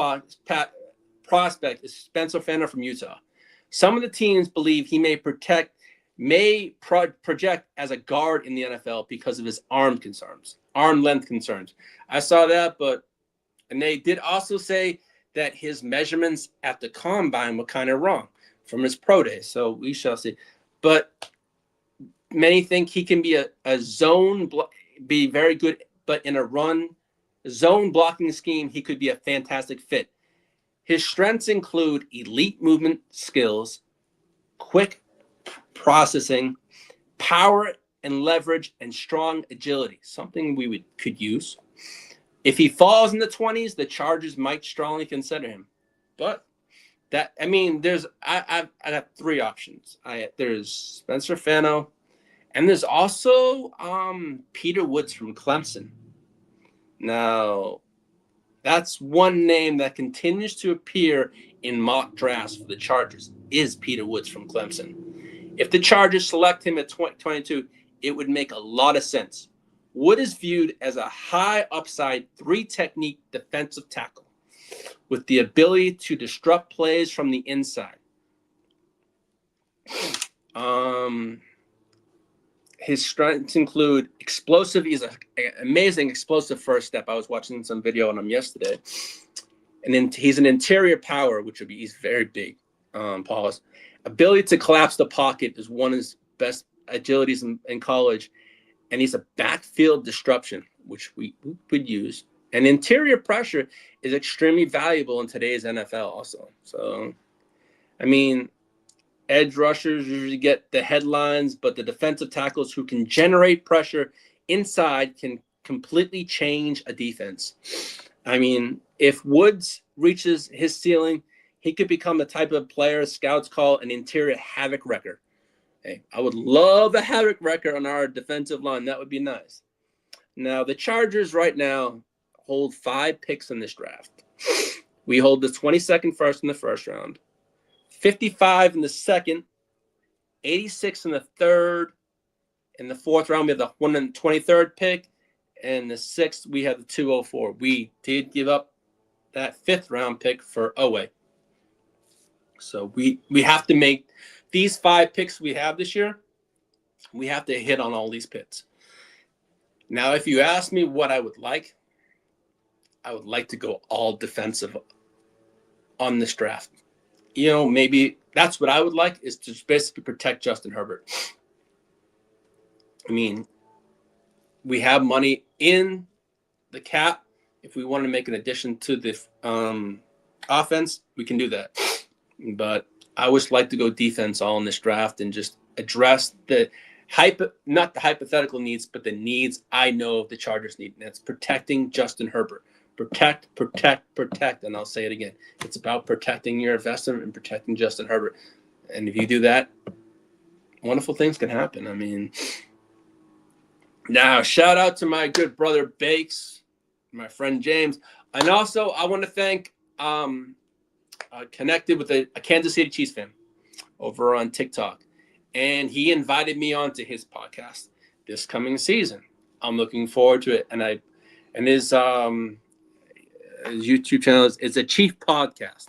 prospect is Spencer Fano from Utah. Some of the teams believe he may project as a guard in the NFL because of his arm length concerns. I saw that, and they did also say that his measurements at the combine were kind of wrong from his pro day. So we shall see. But many think he can be be very good, but in a run zone blocking scheme, he could be a fantastic fit. His strengths include elite movement skills, quick processing, power and leverage, and strong agility, something we could use. If he falls in the 20s, the Chargers might strongly consider him. But I got three options. There's Spencer Fano, and there's also Peter Woods from Clemson. Now, that's one name that continues to appear in mock drafts for the Chargers is Peter Woods from Clemson. If the Chargers select him at 22, it would make a lot of sense. Wood is viewed as a high upside 3-technique defensive tackle with the ability to disrupt plays from the inside. His strengths include explosive. He's an amazing explosive first step. I was watching some video on him yesterday. And then he's an interior power, he's very big. Pause. Ability to collapse the pocket is one of his best agilities in college. And he's a backfield disruption, which we would use. And interior pressure is extremely valuable in today's NFL also. So, edge rushers usually get the headlines, but the defensive tackles who can generate pressure inside can completely change a defense. If Woods reaches his ceiling, he could become the type of player scouts call an interior havoc wrecker. Hey, I would love a havoc wrecker on our defensive line. That would be nice. Now, the Chargers right now hold 5 picks in this draft. We hold the 22nd first in the first round, 55 in the second, 86 in the third. In the fourth round, we have the 123rd pick. And the sixth, we have the 204. We did give up that 5th round pick for Owe. So we have to make these 5 picks we have this year. We have to hit on all these picks. Now, if you ask me what I would like to go all defensive on this draft. Maybe that's what I would like, is to basically protect Justin Herbert. We have money in the cap. If we want to make an addition to the offense, we can do that. But I always like to go defense all in this draft and just address not the hypothetical needs, but the needs I know the Chargers need. And that's protecting Justin Herbert. Protect. And I'll say it again. It's about protecting your investment and protecting Justin Herbert. And if you do that, wonderful things can happen. Now, shout out to my good brother Bakes, my friend James. And also, I want to thank connected with a Kansas City Chiefs fan over on TikTok. And he invited me onto his podcast this coming season. I'm looking forward to it. And his YouTube channel is a Chief podcast.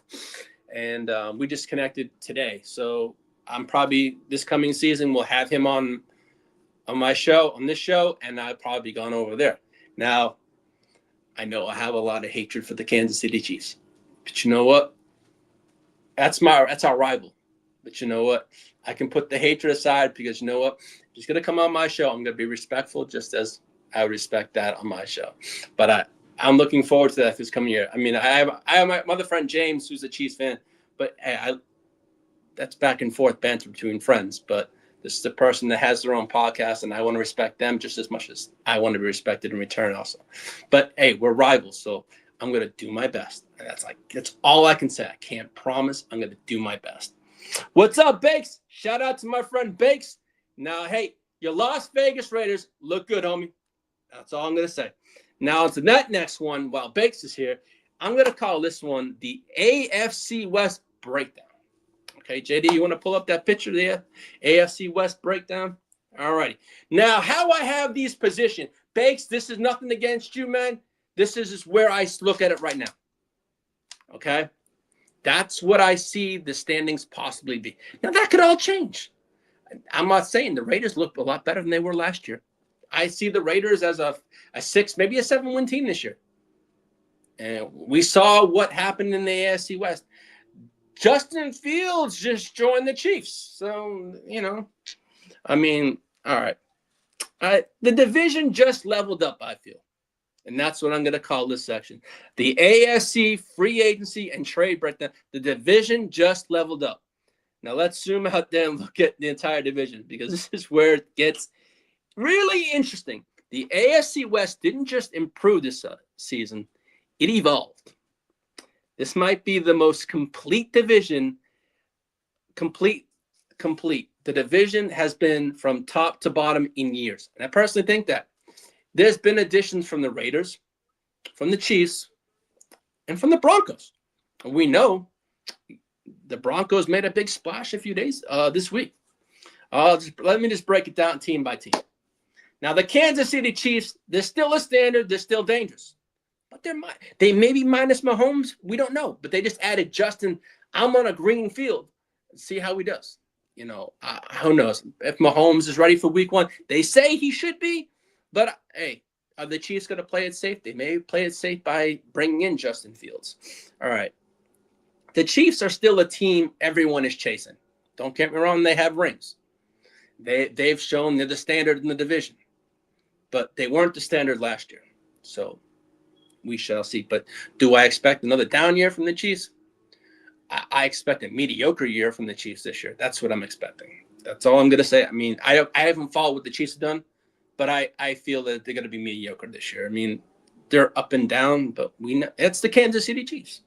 And we just connected today. So I'm probably this coming season we'll have him on this show, and I'll probably be gone over there. Now, I know I have a lot of hatred for the Kansas City Chiefs. But you know what? That's our rival. But you know what? I can put the hatred aside because you know what? He's going to come on my show. I'm going to be respectful just as I respect that on my show. But I'm looking forward to that this coming year. I have my other friend James, who's a Chiefs fan, but that's back and forth banter between friends. But This is the person that has their own podcast, and I want to respect them just as much as I want to be respected in return also. But hey, we're rivals, so I'm going to do my best. And that's all I can say. I can't promise. I'm going to do my best. What's up, Bakes? Shout out to my friend Bakes. Now, hey, your Las Vegas Raiders look good, homie. That's all I'm going to say. Now, to that next one, while Bakes is here, I'm going to call this one the AFC West breakdown. Okay, JD, you want to pull up that picture there? AFC West breakdown? All righty. Now, how I have these positioned. Bakes, this is nothing against you, man. This is just where I look at it right now. Okay? That's what I see the standings possibly be. Now, that could all change. I'm not saying the Raiders look a lot better than they were last year. I see the Raiders as a 6, maybe a 7-win team this year. And we saw what happened in the AFC West. Justin Fields just joined the Chiefs. So, I mean, all right. The division just leveled up, I feel. And that's what I'm going to call this section. The AFC free agency and trade breakdown. The division just leveled up. Now, let's zoom out there and look at the entire division because this is where it gets really interesting. The AFC West didn't just improve this season. It evolved. This might be the most complete division. Complete. The division has been from top to bottom in years. And I personally think that there's been additions from the Raiders, from the Chiefs, and from the Broncos. And we know the Broncos made a big splash a few days this week. Let me just break it down team by team. Now, the Kansas City Chiefs, they're still a standard. They're still dangerous. But they may be minus Mahomes. We don't know. But they just added Justin. I'm on a green field. See how he does. Who knows? If Mahomes is ready for week 1, they say he should be. But, hey, are the Chiefs going to play it safe? They may play it safe by bringing in Justin Fields. All right. The Chiefs are still a team everyone is chasing. Don't get me wrong. They have rings. They've shown they're the standard in the division. But they weren't the standard last year. So we shall see. But do I expect another down year from the Chiefs? I expect a mediocre year from the Chiefs this year. That's what I'm expecting. That's all I'm going to say. I mean, I haven't followed what the Chiefs have done, but I feel that they're going to be mediocre this year. I mean, they're up and down, but we know it's the Kansas City Chiefs.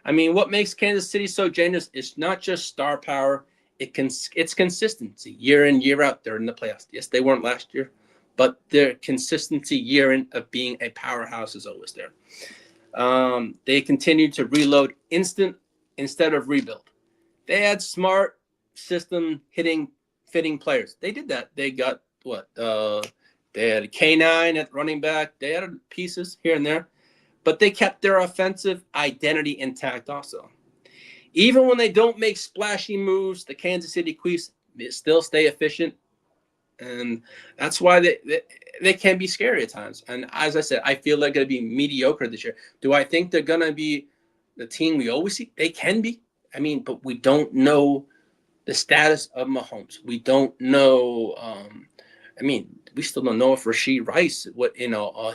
I mean, what makes Kansas City so dangerous is not just star power. It's consistency year in, year out. They're in the playoffs. Yes, they weren't last year, but their consistency year in of being a powerhouse is always there. They continue to reload instead of rebuild. They had smart system fitting players. They did that. They got what? They had a K9 at running back. They had pieces here and there, but they kept their offensive identity intact also. Even when they don't make splashy moves, the Kansas City Chiefs still stay efficient. And that's why they can be scary at times. And as I said, I feel they're going to be mediocre this year. Do I think they're going to be the team we always see? They can be. I mean, but we don't know the status of Mahomes. We don't know. We still don't know if Rashee Rice,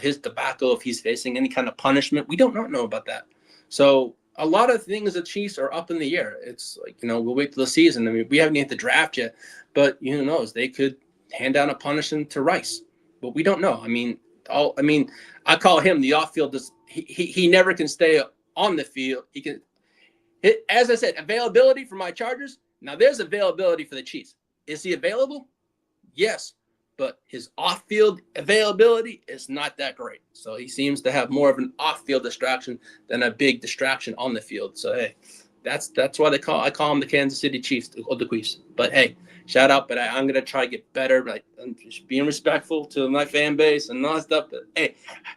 his debacle, if he's facing any kind of punishment. We don't know about that. So a lot of things the Chiefs are up in the air. It's like, we'll wait till the season. I mean, we haven't hit the draft yet, but who knows? They could hand down a punishment to Rice, but we don't know. I call him the off-field. He never can stay on the field. He can, as I said, availability for my Chargers. Now there's availability for the Chiefs. Is he available? Yes, but his off-field availability is not that great. So he seems to have more of an off-field distraction than a big distraction on the field. So hey, that's why I call them the Kansas City Chiefs or the Chiefs. But hey, shout out, but I'm going to try to get better. Like, I'm just being respectful to my fan base and all that stuff. But hey,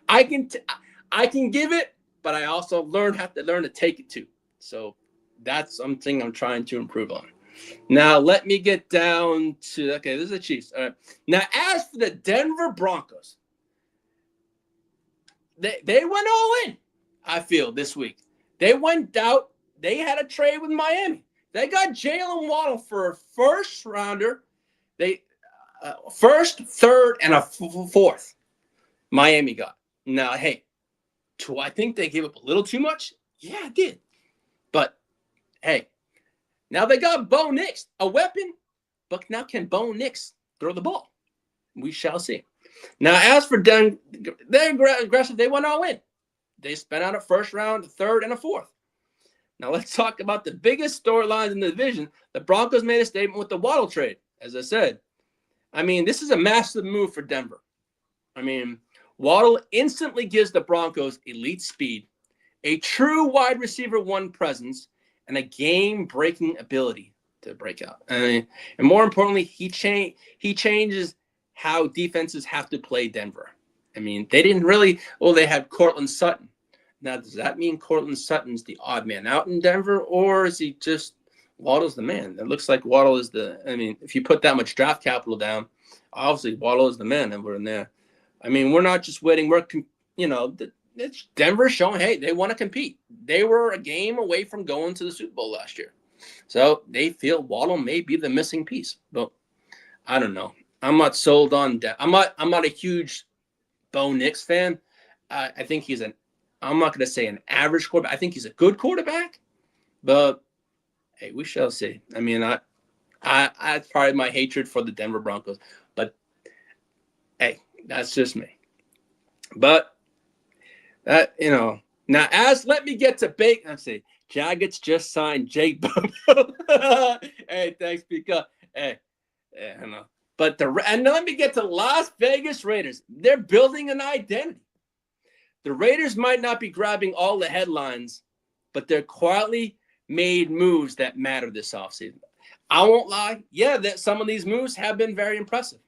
I can give it, but I also have to learn to take it too. So that's something I'm trying to improve on. Now, let me get down to, this is the Chiefs. All right. Now, as for the Denver Broncos, they went all in, I feel, this week. They went out. They had a trade with Miami. They got Jalen Waddle for a first rounder. They first, third, and a fourth. Miami got. Now, hey, do I think they gave up a little too much? Yeah, I did. But hey, now they got Bo Nix, a weapon. But now can Bo Nix throw the ball? We shall see. Now, as for Denver, they're aggressive. They went all in. They spent out a first round, a third, and a fourth. Now, let's talk about the biggest storylines in the division. The Broncos made a statement with the Waddle trade, as I said. I mean, this is a massive move for Denver. I mean, Waddle instantly gives the Broncos elite speed, a true wide receiver one presence, and a game-breaking ability to break out. I mean, and more importantly, he changes how defenses have to play Denver. I mean, they didn't really. Well, they had Cortland Sutton. Now, does that mean Cortland Sutton's the odd man out in Denver, or is he just Waddle's the man? It looks like Waddle is the. I mean, if you put that much draft capital down, obviously Waddle is the man, and we're in there. I mean, we're not just waiting. We're, it's Denver showing, hey, they want to compete. They were a game away from going to the Super Bowl last year, so they feel Waddle may be the missing piece. But I don't know. I'm not sold on that. I'm not a huge Bo Nix fan. I think he's I'm not going to say an average quarterback. I think he's a good quarterback, but hey, we shall see. I mean, I probably my hatred for the Denver Broncos, but hey, that's just me. But now let me get to bake. Let's see. Jaggets just signed Jake Bobo. Hey, thanks, Pika. Hey, I know. But and let me get to Las Vegas Raiders. They're building an identity. The Raiders might not be grabbing all the headlines, but they're quietly made moves that matter this offseason. I won't lie. Yeah, that some of these moves have been very impressive.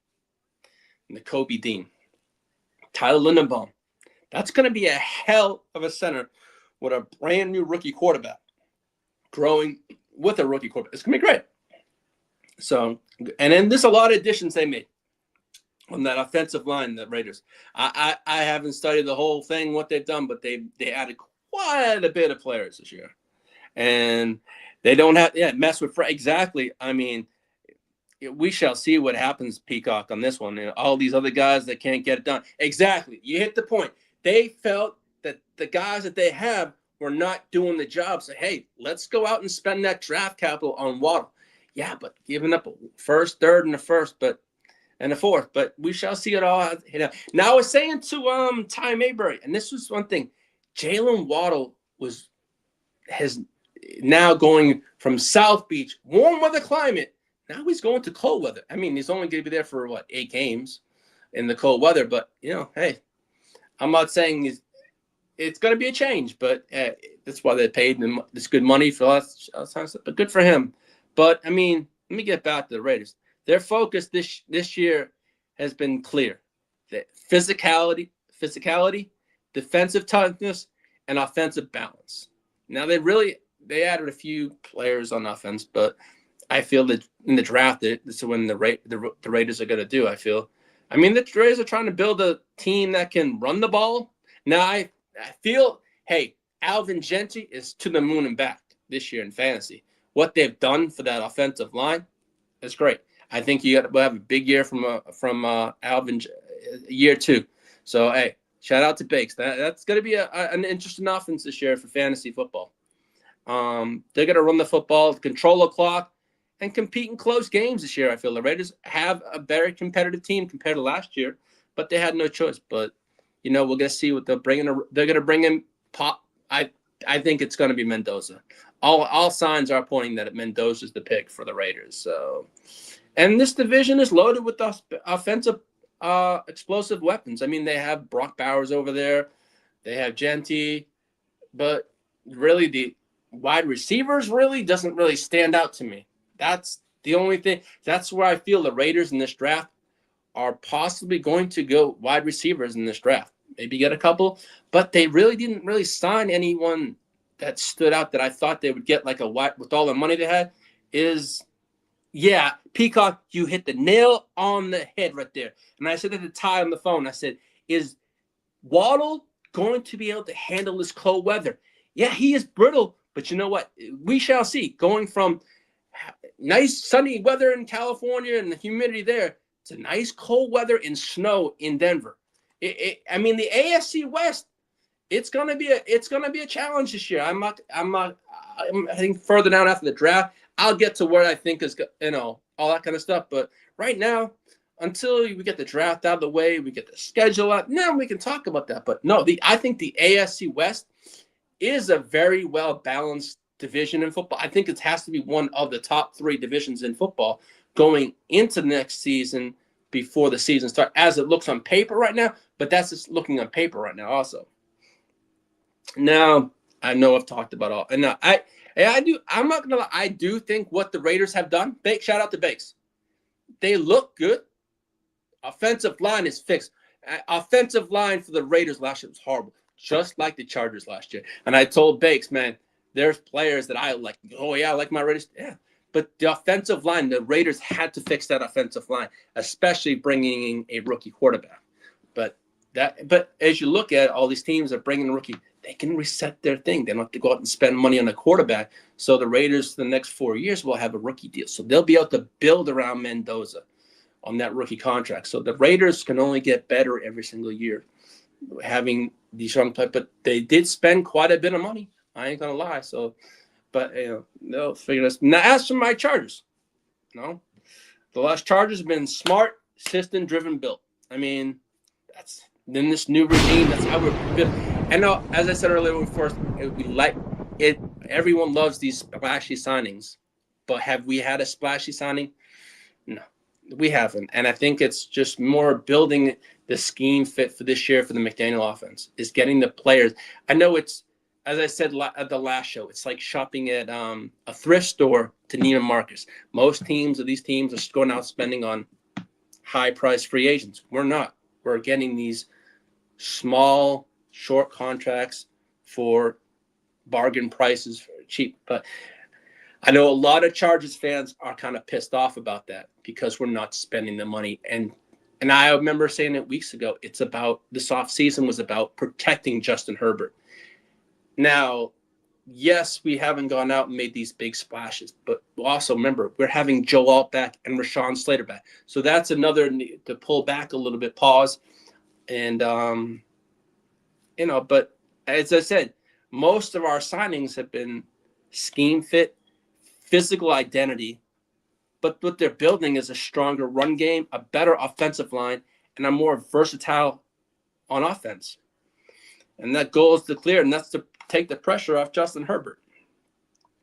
Nakobe Dean, Tyler Lindenbaum. That's going to be a hell of a center with a brand new rookie quarterback growing with a rookie quarterback. It's going to be great. So, and then there's a lot of additions they made on that offensive line, the Raiders. I haven't studied the whole thing, what they've done, but they added quite a bit of players this year. And they don't have mess with exactly. I mean, we shall see what happens, Peacock, on this one. All these other guys that can't get it done. Exactly. You hit the point. They felt that the guys that they have were not doing the job. So, hey, let's go out and spend that draft capital on Waddle. Yeah, but giving up a first, third, and a fourth. But we shall see it all. Now I was saying to Ty Mayberry, and this was one thing. Jalen Waddle has now going from South Beach, warm weather climate. Now he's going to cold weather. I mean, he's only going to be there for 8 games in the cold weather. But hey, I'm not saying it's going to be a change. But that's why they paid him this good money for us. But good for him. But I mean, let me get back to the Raiders. Their focus this year has been clear: the physicality, defensive toughness, and offensive balance. Now they added a few players on offense, but I feel that in the draft, this is when the Raiders are going to do. The Raiders are trying to build a team that can run the ball. Now I feel, hey, Alvin Gentry is to the moon and back this year in fantasy. What they've done for that offensive line is great. I think we'll have a big year from Alvin year 2. So hey, shout out to Bakes. That's going to be an interesting offense this year for fantasy football. They're going to run the football, control the clock, and compete in close games this year. I feel the Raiders have a very competitive team compared to last year, but they had no choice. But we're going to see what they're bringing. They're going to bring in Pop. I think it's going to be Mendoza. All signs are pointing that Mendoza's the pick for the Raiders. So, and this division is loaded with offensive explosive weapons. I mean, they have Brock Bowers over there. They have Gentry. But really, the wide receivers really doesn't really stand out to me. That's the only thing. That's where I feel the Raiders in this draft are possibly going to go wide receivers in this draft. Maybe get a couple, but they really didn't really sign anyone that stood out that I thought they would get like a wide with all the money they had. Peacock, you hit the nail on the head right there. And I said to Ty on the phone, I said, is Waddle going to be able to handle this cold weather? Yeah, he is brittle, but you know what? We shall see. Going from nice sunny weather in California and the humidity there to nice cold weather and snow in Denver. The AFC West, it's gonna be a challenge this year. I think further down after the draft, I'll get to where I think is all that kind of stuff. But right now, until we get the draft out of the way, we get the schedule out, now we can talk about that. But no, I think the AFC West is a very well-balanced division in football. I think it has to be one of the top 3 divisions in football going into next season before the season starts, as it looks on paper right now. But that's just looking on paper right now also. Now, I know I've talked about all. And now I'm not going to lie. I do think what the Raiders have done, shout out to Bakes. They look good. Offensive line is fixed. Offensive line for the Raiders last year was horrible, just like the Chargers last year. And I told Bakes, man, there's players that I like. Oh, yeah, I like my Raiders. Yeah. But the offensive line, the Raiders had to fix that offensive line, especially bringing in a rookie quarterback. But as you look at all these teams that bring in a rookie, they can reset their thing. They don't have to go out and spend money on a quarterback. So the Raiders, the next 4 years, will have a rookie deal. So they'll be able to build around Mendoza on that rookie contract. So the Raiders can only get better every single year having these young players. But they did spend quite a bit of money. I ain't going to lie. So, but, they'll figure this. Now, as for my Chargers, the last Chargers have been smart, system-driven built. I mean, that's in this new regime. That's how we're built. And now, as I said earlier, we like it. Everyone loves these splashy signings, but have we had a splashy signing? No, we haven't. And I think it's just more building the scheme fit for this year for the McDaniel offense, is getting the players. I know it's, as I said at the last show, it's like shopping at a thrift store to Neiman Marcus. Most teams of these teams are going out spending on high-priced free agents. We're not. We're getting these small, short contracts for bargain prices for cheap. But I know a lot of Chargers fans are kind of pissed off about that because we're not spending the money. And I remember saying it weeks ago, it's about this offseason was about protecting Justin Herbert. Now, yes, we haven't gone out and made these big splashes, but also remember, we're having Joe Alt back and Rashawn Slater back. So that's another to pull back a little bit, pause. And, but as I said, most of our signings have been scheme fit, physical identity, but what they're building is a stronger run game, a better offensive line, and a more versatile on offense. And that goal is to clear, and that's to take the pressure off Justin Herbert.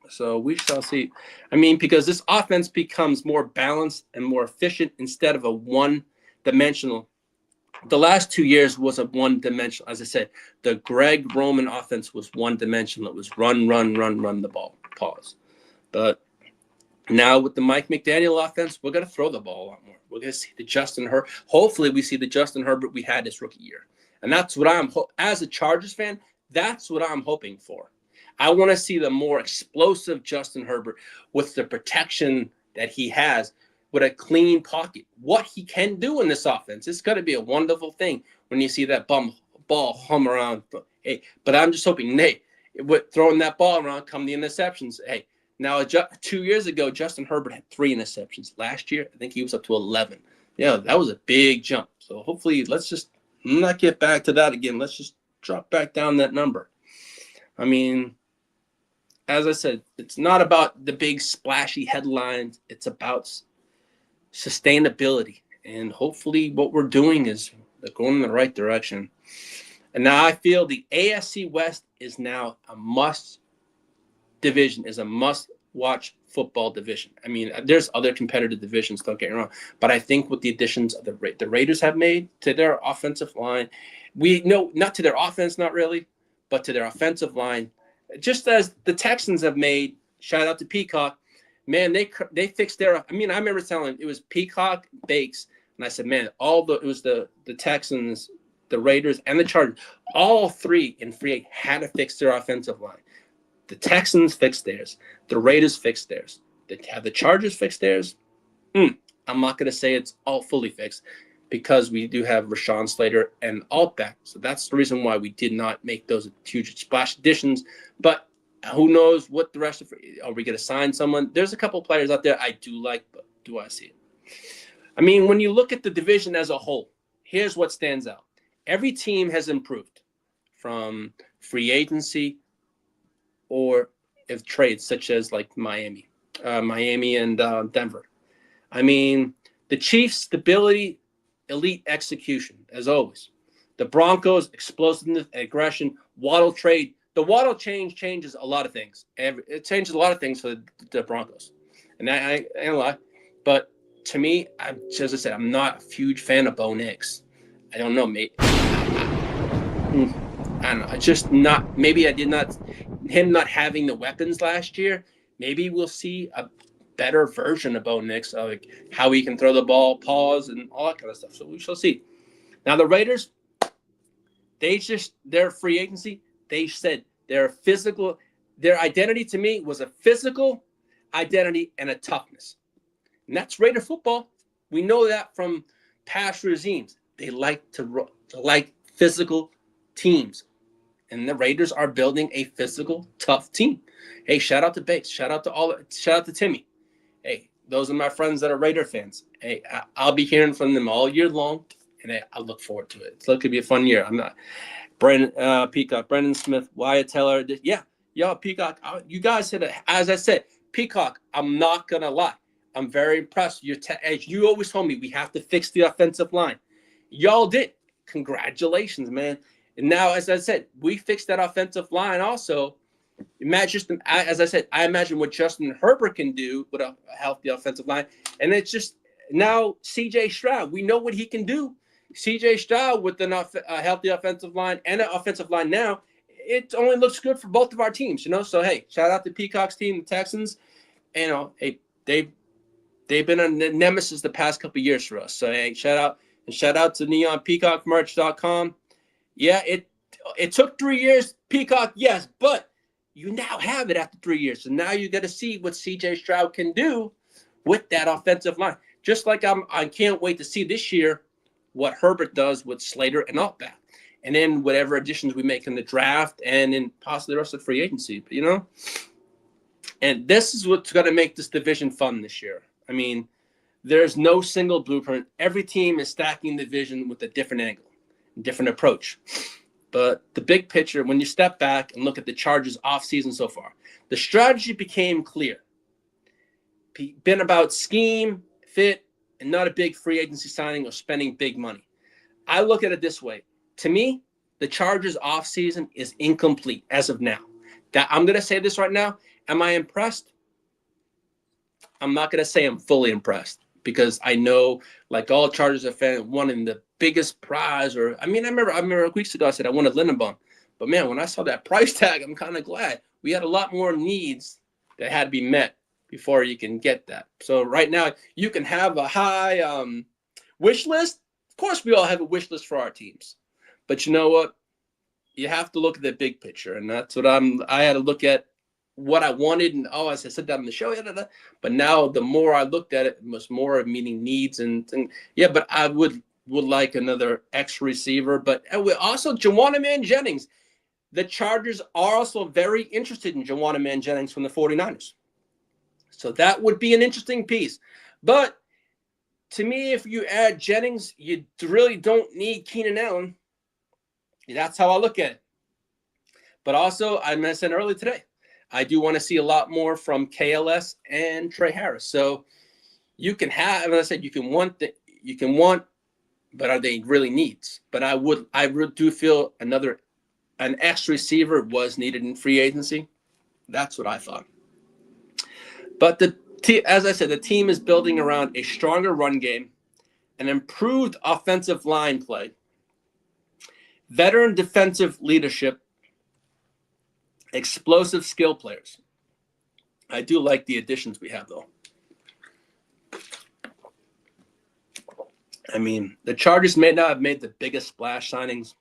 So we shall see. I mean, because this offense becomes more balanced and more efficient instead of a one-dimensional. The last 2 years was a one-dimensional. As I said, the Greg Roman offense was one-dimensional. It was run the ball, pause. But now with the Mike McDaniel offense, we're going to throw the ball a lot more. We're going to see the Justin Herbert. Hopefully we see the Justin Herbert we had this rookie year. And that's what as a Chargers fan, that's what I'm hoping for. I want to see the more explosive Justin Herbert with the protection that he has, with a clean pocket. What he can do in this offense, it's going to be a wonderful thing when you see that ball hum around. Hey, but I'm just hoping, with throwing that ball around come the interceptions. Hey, now 2 years ago, Justin Herbert had 3 interceptions. Last year, I think he was up to 11. Yeah, that was a big jump. So hopefully, let's just not get back to that again. Let's just drop back down that number. I mean, as I said, it's not about the big splashy headlines. It's about sustainability. And hopefully what we're doing is going in the right direction. And now I feel the AFC West is now a must division, is a must-watch football division. I mean, there's other competitive divisions, don't get me wrong, but I think with the additions of the Raiders have made to their offensive line, not to their offense, not really, but to their offensive line, just as the Texans have made, shout out to Peacock, man, they fixed their, I mean, I remember telling it was Peacock, Bakes, and I said, man, it was the Texans, the Raiders, and the Chargers, all 3 in free agent had to fix their offensive line. The Texans fixed theirs. The Raiders fixed theirs. Have the Chargers fixed theirs? I'm not going to say it's all fully fixed because we do have Rashawn Slater and Alt back. So that's the reason why we did not make those huge splash additions. But who knows what the rest of – are we going to sign someone? There's a couple players out there I do like, but do I see it? I mean, when you look at the division as a whole, here's what stands out. Every team has improved from free agency or if trades such as like Miami and Denver. I mean, the Chiefs, stability, elite execution, as always. The Broncos, explosiveness, aggression, Waddle trade. The Waddle changes a lot of things. It changes a lot of things for the Broncos. And I ain't lie. But to me, as I said, I'm not a huge fan of Bo Nix. I don't know, mate. I don't know. It's just not. Maybe I did not. Him not having the weapons last year. Maybe we'll see a better version of Bo Nix, like how he can throw the ball, pause, and all that kind of stuff. So we shall see. Now the Raiders, their free agency. They said their physical, their identity to me was a physical identity and a toughness. And that's Raider football. We know that from past regimes. They like to like physical teams. And the Raiders are building a physical, tough team. Hey, shout out to Bates. Shout out to Timmy. Hey, those are my friends that are Raider fans. Hey, I'll be hearing from them all year long, and I look forward to it. It's looking to be a fun year. I'm not Brandon Peacock, Brendan Smith, Wyatt Teller. Yeah, y'all, Peacock. You guys said it. As I said, Peacock, I'm not going to lie. I'm very impressed. As you always told me, we have to fix the offensive line. Y'all did. Congratulations, man. And now, as I said, we fixed that offensive line also. Imagine, as I said, I imagine what Justin Herbert can do with a healthy offensive line. And it's just now C.J. Stroud. We know what he can do. C.J. Stroud with a healthy offensive line and an offensive line now, it only looks good for both of our teams, So, hey, shout out to Peacock's team, the Texans. Hey, they've been a nemesis the past couple of years for us. So, hey, shout out to neonpeacockmerch.com. Yeah, it took 3 years, Peacock, yes, but you now have it after 3 years. So now you got to see what C.J. Stroud can do with that offensive line. Just like I can't wait to see this year what Herbert does with Slater and Altback. And then whatever additions we make in the draft and in possibly the rest of the free agency, And this is what's going to make this division fun this year. I mean, there's no single blueprint. Every team is stacking the division with a different angle, different approach. But the big picture, when you step back and look at the Chargers offseason so far, the strategy became clear. Been about scheme, fit, and not a big free agency signing or spending big money. I look at it this way. To me, the Chargers offseason is incomplete as of now. That I'm going to say this right now. Am I impressed? I'm not going to say I'm fully impressed because I know, like all Chargers fans, wanting the biggest prize I remember weeks ago I said I wanted Lindenbaum. But, man, when I saw that price tag, I'm kind of glad. We had a lot more needs that had to be met before you can get that. So right now you can have a high wish list. Of course, we all have a wish list for our teams. But you know what? You have to look at the big picture. And that's what I had to look at what I wanted. And, as I said that on the show. But now the more I looked at it was more of meeting needs. But I would like another X receiver. But also Juwanna Jennings. The Chargers are also very interested in Juwanna Jennings from the 49ers. So that would be an interesting piece. But to me, if you add Jennings, you really don't need Keenan Allen. That's how I look at it. But also, I mentioned earlier today, I do want to see a lot more from KLS and Trey Harris. So you can have, as I said, you can want, but are they really needs? But I do feel an X receiver was needed in free agency. That's what I thought. But as I said, the team is building around a stronger run game, an improved offensive line play, veteran defensive leadership, explosive skill players. I do like the additions we have, though. I mean, the Chargers may not have made the biggest splash signings,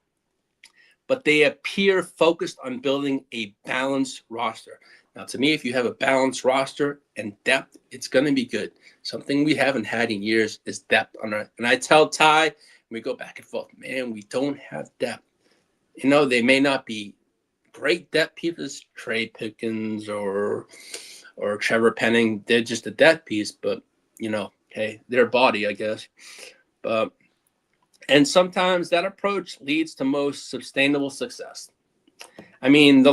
but they appear focused on building a balanced roster. Now, to me, if you have a balanced roster and depth, it's going to be good. Something we haven't had in years is depth on our. And I tell Ty, we go back and forth, man, we don't have depth. They may not be great depth pieces, Trey Pickens or Trevor Penning. They're just a depth piece, but, hey, their body, I guess. And sometimes that approach leads to most sustainable success. I mean,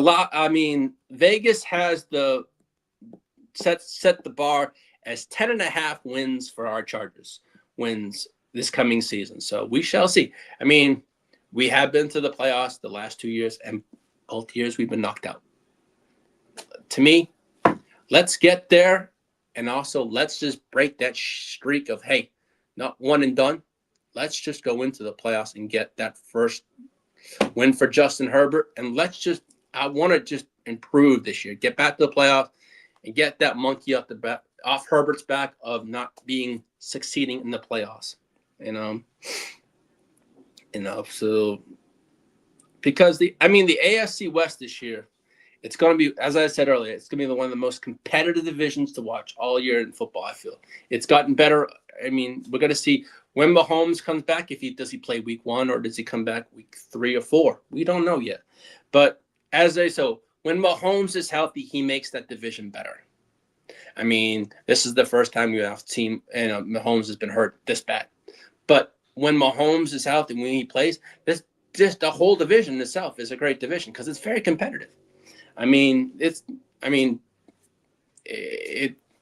Vegas has set the bar as 10.5 wins for our Chargers wins this coming season. So we shall see. I mean, we have been to the playoffs the last 2 years, and both years we've been knocked out. To me, let's get there, and also let's just break that streak of, hey, not one and done. Let's just go into the playoffs and get that first win for Justin Herbert, and I want to just improve this year, get back to the playoffs, and get that monkey off Herbert's back of not succeeding in the playoffs. So because the AFC West this year, it's going to be, as I said earlier, it's going to be one of the most competitive divisions to watch all year in football. I feel it's gotten better. I mean, we're going to see when Mahomes comes back. Does he play week 1 or does he come back week 3 or 4? We don't know yet. But when Mahomes is healthy, he makes that division better. I mean, this is the first time we have seen Mahomes has been hurt this bad. But when Mahomes is healthy, when he plays, the whole division itself is a great division because it's very competitive. It's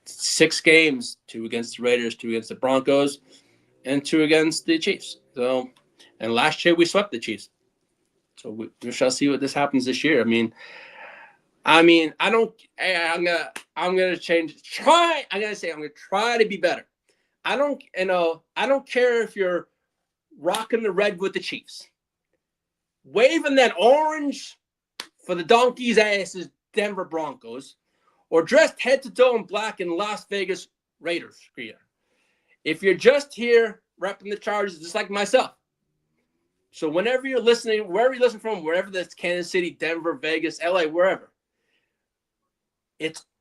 6 games, 2 against the Raiders, 2 against the Broncos, and 2 against the Chiefs. So, and last year we swept the Chiefs. So we shall see what this happens this year. I'm gonna change. I'm gonna try to be better. I don't care if you're rocking the red with the Chiefs, waving that orange for the donkey's asses, Denver Broncos, or dressed head to toe in black in Las Vegas Raiders gear. If you're just here repping the Chargers, just like myself. So whenever you're listening, wherever you listen from, wherever that's Kansas City, Denver, Vegas, LA, wherever,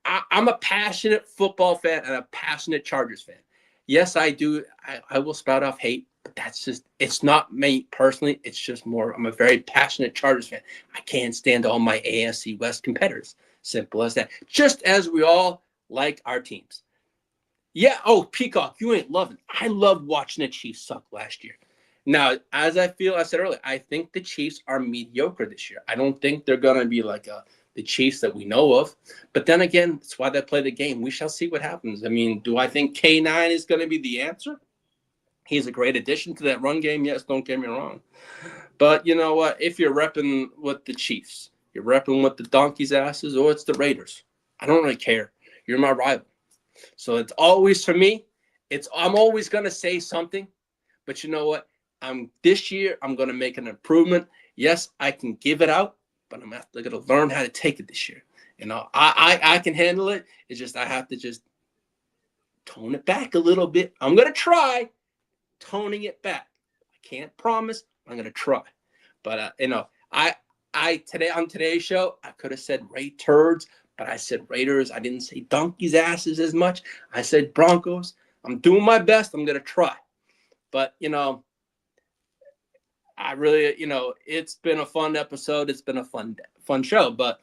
I'm a passionate football fan and a passionate Chargers fan. Yes, I do. I will spout off hate, but it's not me personally. It's just more, I'm a very passionate Chargers fan. I can't stand all my AFC West competitors. Simple as that. Just as we all like our teams. Yeah. Oh, Peacock, you ain't loving. I loved watching the Chiefs suck last year. Now, as I said earlier, I think the Chiefs are mediocre this year. I don't think they're going to be like the Chiefs that we know of. But then again, that's why they play the game. We shall see what happens. Do I think K9 is going to be the answer? He's a great addition to that run game. Yes, don't get me wrong. But you know what? If you're repping with the Chiefs, you're repping with the donkey's asses, or it's the Raiders, I don't really care. You're my rival. So it's always, for me, I'm always going to say something. But you know what? This year, I'm going to make an improvement. Yes, I can give it out, but I'm going to learn how to take it this year. I can handle it. It's just I have to just tone it back a little bit. I'm going to try toning it back. I can't promise. I'm going to try. But, today on today's show, I could have said Ray Turds, but I said Raiders. I didn't say donkey's asses as much. I said Broncos. I'm doing my best. I'm going to try. But, I really, it's been a fun episode. It's been a fun show. But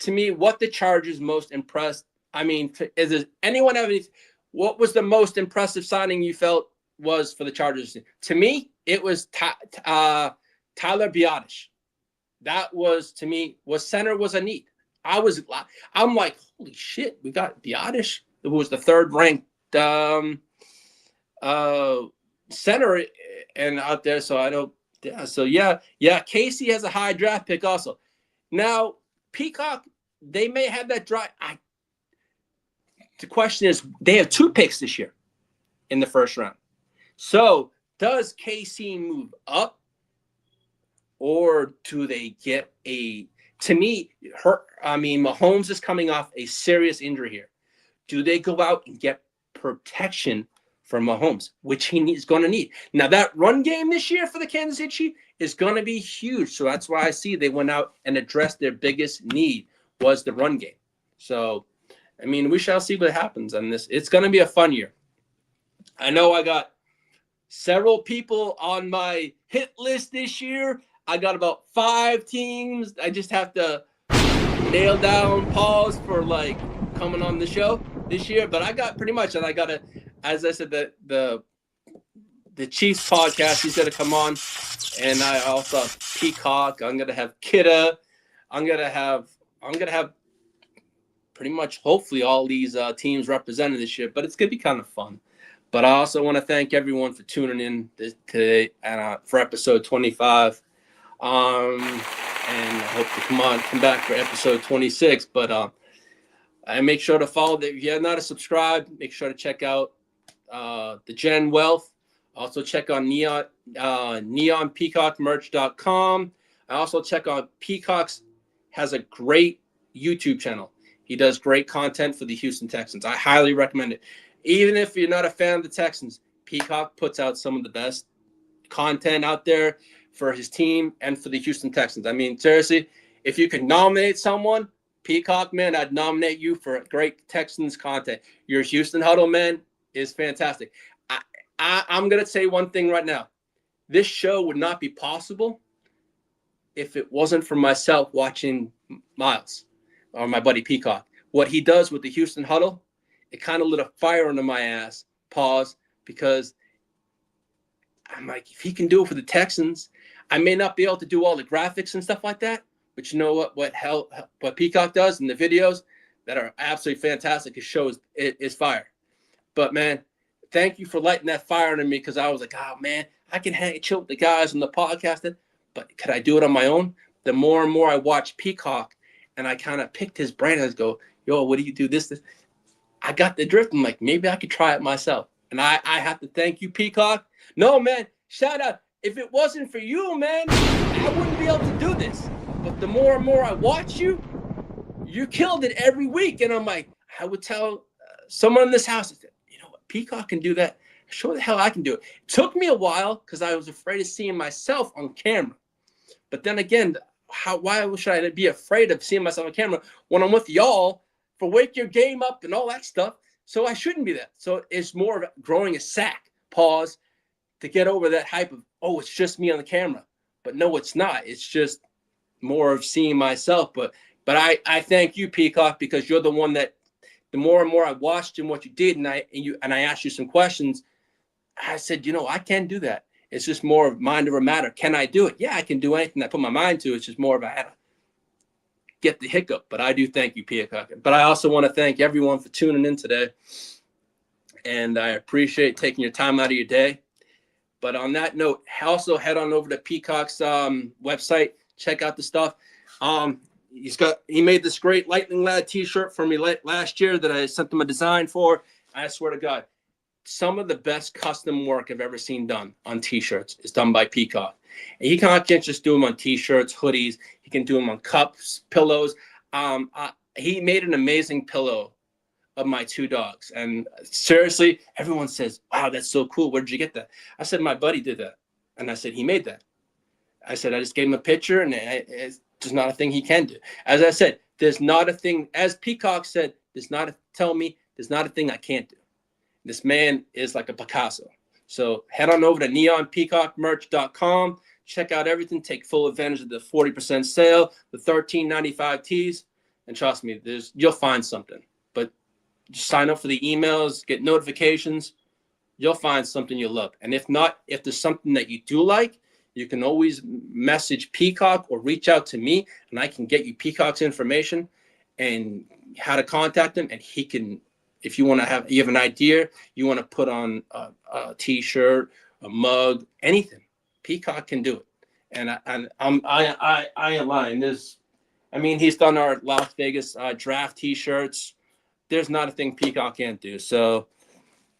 to me, what the Chargers most impressed, is anyone have any, what was the most impressive signing you felt was for the Chargers? To me, it was Tyler Biadasz. That was, to me, center was a need. I'm like, holy shit, we got Biadasz, who was the 3rd ranked center and out there. So I don't, Casey has a high draft pick also. Now, Peacock, they may have that draft. The question is, they have 2 picks this year in the 1st round. So does KC move up, or do they get to me, Mahomes is coming off a serious injury here. Do they go out and get protection from Mahomes, which he's going to need? Now, that run game this year for the Kansas City Chiefs is going to be huge. So that's why I see they went out and addressed their biggest need was the run game. So, we shall see what happens on this. It's going to be a fun year. I know I got several people on my hit list this year. I got about 5 teams. I just have to nail down pause for coming on the show this year. But I got pretty much, and I got to, as I said, the Chiefs podcast, he's going to come on. And I also have Peacock. I'm going to have Kidda. I'm going to have pretty much hopefully all these teams represented this year, but it's going to be kind of fun. But I also want to thank everyone for tuning in today for episode 25. And I hope to come back for episode 26. But and make sure to follow. If you're not subscribed, make sure to check out the Gen Wealth. Also check on neonpeacockmerch.com. I also check on Peacock's has a great YouTube channel. He does great content for the Houston Texans. I highly recommend it. Even if you're not a fan of the Texans, Peacock puts out some of the best content out there for his team and for the Houston Texans. I mean, seriously, if you could nominate someone, Peacock, man, I'd nominate you for great Texans content. Your Houston Huddle, man, is fantastic. I'm going to say one thing right now. This show would not be possible if it wasn't for myself watching Miles or my buddy Peacock. What he does with the Houston Huddle, it kind of lit a fire under my ass, because I'm like, if he can do it for the Texans, I may not be able to do all the graphics and stuff like that, but you know what Peacock does in the videos that are absolutely fantastic. It shows it is fire. But man, thank you for lighting that fire under me, because I was like, oh man, I can chill with the guys on the podcast, but could I do it on my own? The more and more I watch Peacock, and I kind of picked his brain, I go, yo, what do you do this? I got the drift. I'm like, maybe I could try it myself. And I have to thank you, Peacock. No, man, shout out. If it wasn't for you, man, I wouldn't be able to do this. But the more and more I watch you, you killed it every week. And I'm like, I would tell someone in this house, you know what, Peacock can do that. Sure the hell I can do it. It took me a while because I was afraid of seeing myself on camera. But then again, why should I be afraid of seeing myself on camera when I'm with y'all for wake your game up and all that stuff? So I shouldn't be that. So it's more of growing a sack, to get over that hype of, oh, it's just me on the camera. But no, it's not. It's just more of seeing myself. But I thank you, Peacock, because you're the one that the more and more I watched and what you did, and I asked you some questions, I said, you know, I can do that. It's just more of mind over matter. Can I do it? Yeah, I can do anything I put my mind to. It's just more of I had to get the hiccup. But I do thank you, Peacock. But I also want to thank everyone for tuning in today. And I appreciate taking your time out of your day. But on that note, also head on over to Peacock's website. Check out the stuff. He made this great Lightning Lad t-shirt for me last year that I sent him a design for. I swear to God, some of the best custom work I've ever seen done on t-shirts is done by Peacock. And he can't just do them on t-shirts, hoodies. He can do them on cups, pillows. He made an amazing pillow of my two dogs. And seriously, everyone says, wow, that's so cool. Where did you get that? I said, my buddy did that. And I said, he made that. I said, I just gave him a picture, and it's just not a thing he can do. As I said, there's not a thing, as Peacock said, there's not a thing I can't do. This man is like a Picasso. So head on over to neonpeacockmerch.com. Check out everything. Take full advantage of the 40% sale, the $13.95 tees. And trust me, you'll find something. But just sign up for the emails, get notifications. You'll find something you'll love. And if not, if there's something that you do like, you can always message Peacock or reach out to me, and I can get you Peacock's information and how to contact him. And he can, if you have an idea, you want to put on a t-shirt, a mug, anything, Peacock can do it. And I align this. I mean, he's done our Las Vegas draft t-shirts. There's not a thing Peacock can't do. So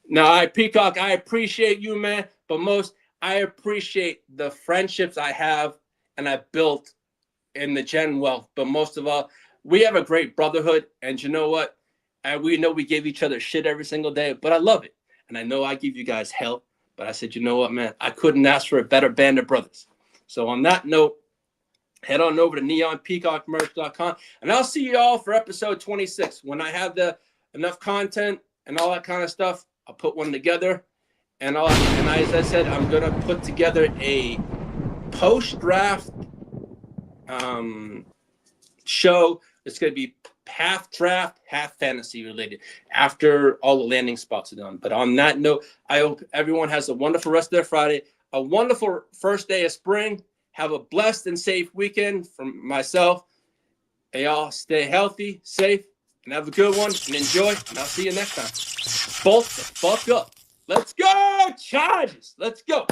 now, Peacock, I appreciate you, man. But I appreciate the friendships I have and I built in the Gen Wealth. But most of all, we have a great brotherhood. And you know what? We know we give each other shit every single day, but I love it. And I know I give you guys hell. But I said, you know what, man? I couldn't ask for a better band of brothers. So on that note, head on over to neonpeacockmerch.com. And I'll see you all for episode 26. When I have enough content and all that kind of stuff, I'll put one together. And as I said, I'm going to put together a post-draft show. It's going to be half draft, half fantasy related after all the landing spots are done. But on that note, I hope everyone has a wonderful rest of their Friday, a wonderful first day of spring. Have a blessed and safe weekend from myself. Hey, y'all, stay healthy, safe, and have a good one and enjoy. And I'll see you next time. Both the fuck up. Let's go, Chargers. Let's go.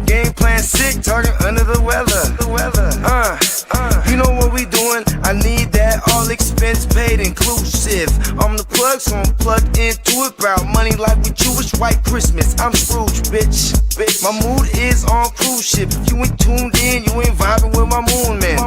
Game plan sick, target under the weather. You know what we doing? I need that all expense paid inclusive. I'm the plug, so I'm plugged into it. About money like we Jewish white Christmas. I'm Scrooge, bitch. My mood is on cruise ship. If you ain't tuned in, you ain't vibing with my moon man.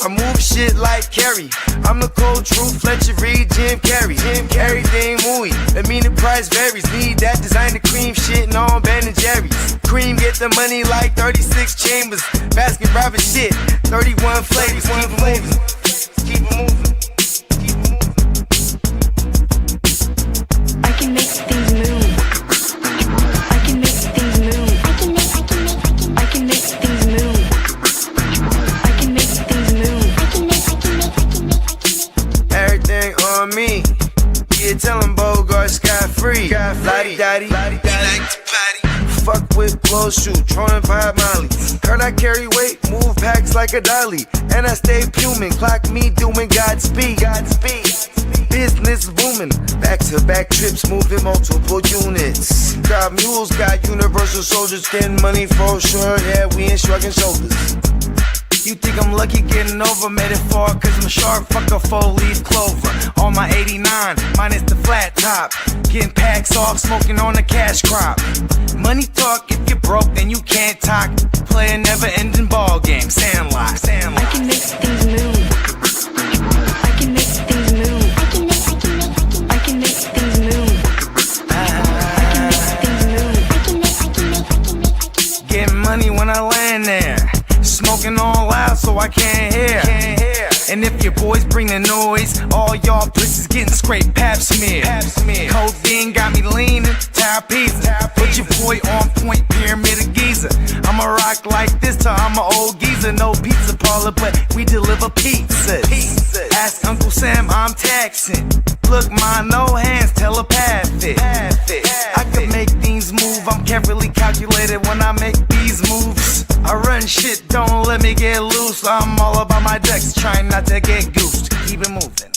I move shit like Carrie. I'm the cold truth, Fletcher Reed, Jim Carrey. Everything mooey, that mean the price varies. Need that designer cream shit and all Ben and Jerry's. Cream get the money like 36 chambers. Baskin Robbins shit, 31 flavors. Keep it moving. I can make things move. I can make things move. I can make things move. I can make things move. Everything on me. Yeah, tell him Bogart scot-free. Lottie-dottie, he like to potty. Fuck with blow shoot, throwing 5 molly. Heard I carry weight, move packs like a dolly. And I stay fuming, clock me doing Godspeed. Business booming, back-to-back trips, moving multiple units. Got mules, got universal soldiers, getting money for sure. Yeah, we ain't shrugging shoulders. You think I'm lucky getting over, made it far, cause I'm sharp, fuck a 4-leaf clover. On my 89, minus the flat top. Getting packs off, smoking on the cash crop. Money talk, if you're broke, then you can't talk. Play a never-ending ball game, Sandlot. I can make things move. I can make things move. I can make things move. I can make things move. Getting money when I land there. Smoking all loud so I can't hear. And if your boys bring the noise, all y'all places getting scraped pap smear. Codeine got me leaning, pizza. Put your boy on point, pyramid of Giza. I'ma rock like this till I'm an old geezer. No pizza parlor, but we deliver pizzas. Ask Uncle Sam, I'm taxing. Look, ma, no hands, telepathic. I can make things move, I'm carefully calculated when I make these moves. I run shit, don't let me get loose. I'm all about my ducks, trying not to get goosed. Keep it moving.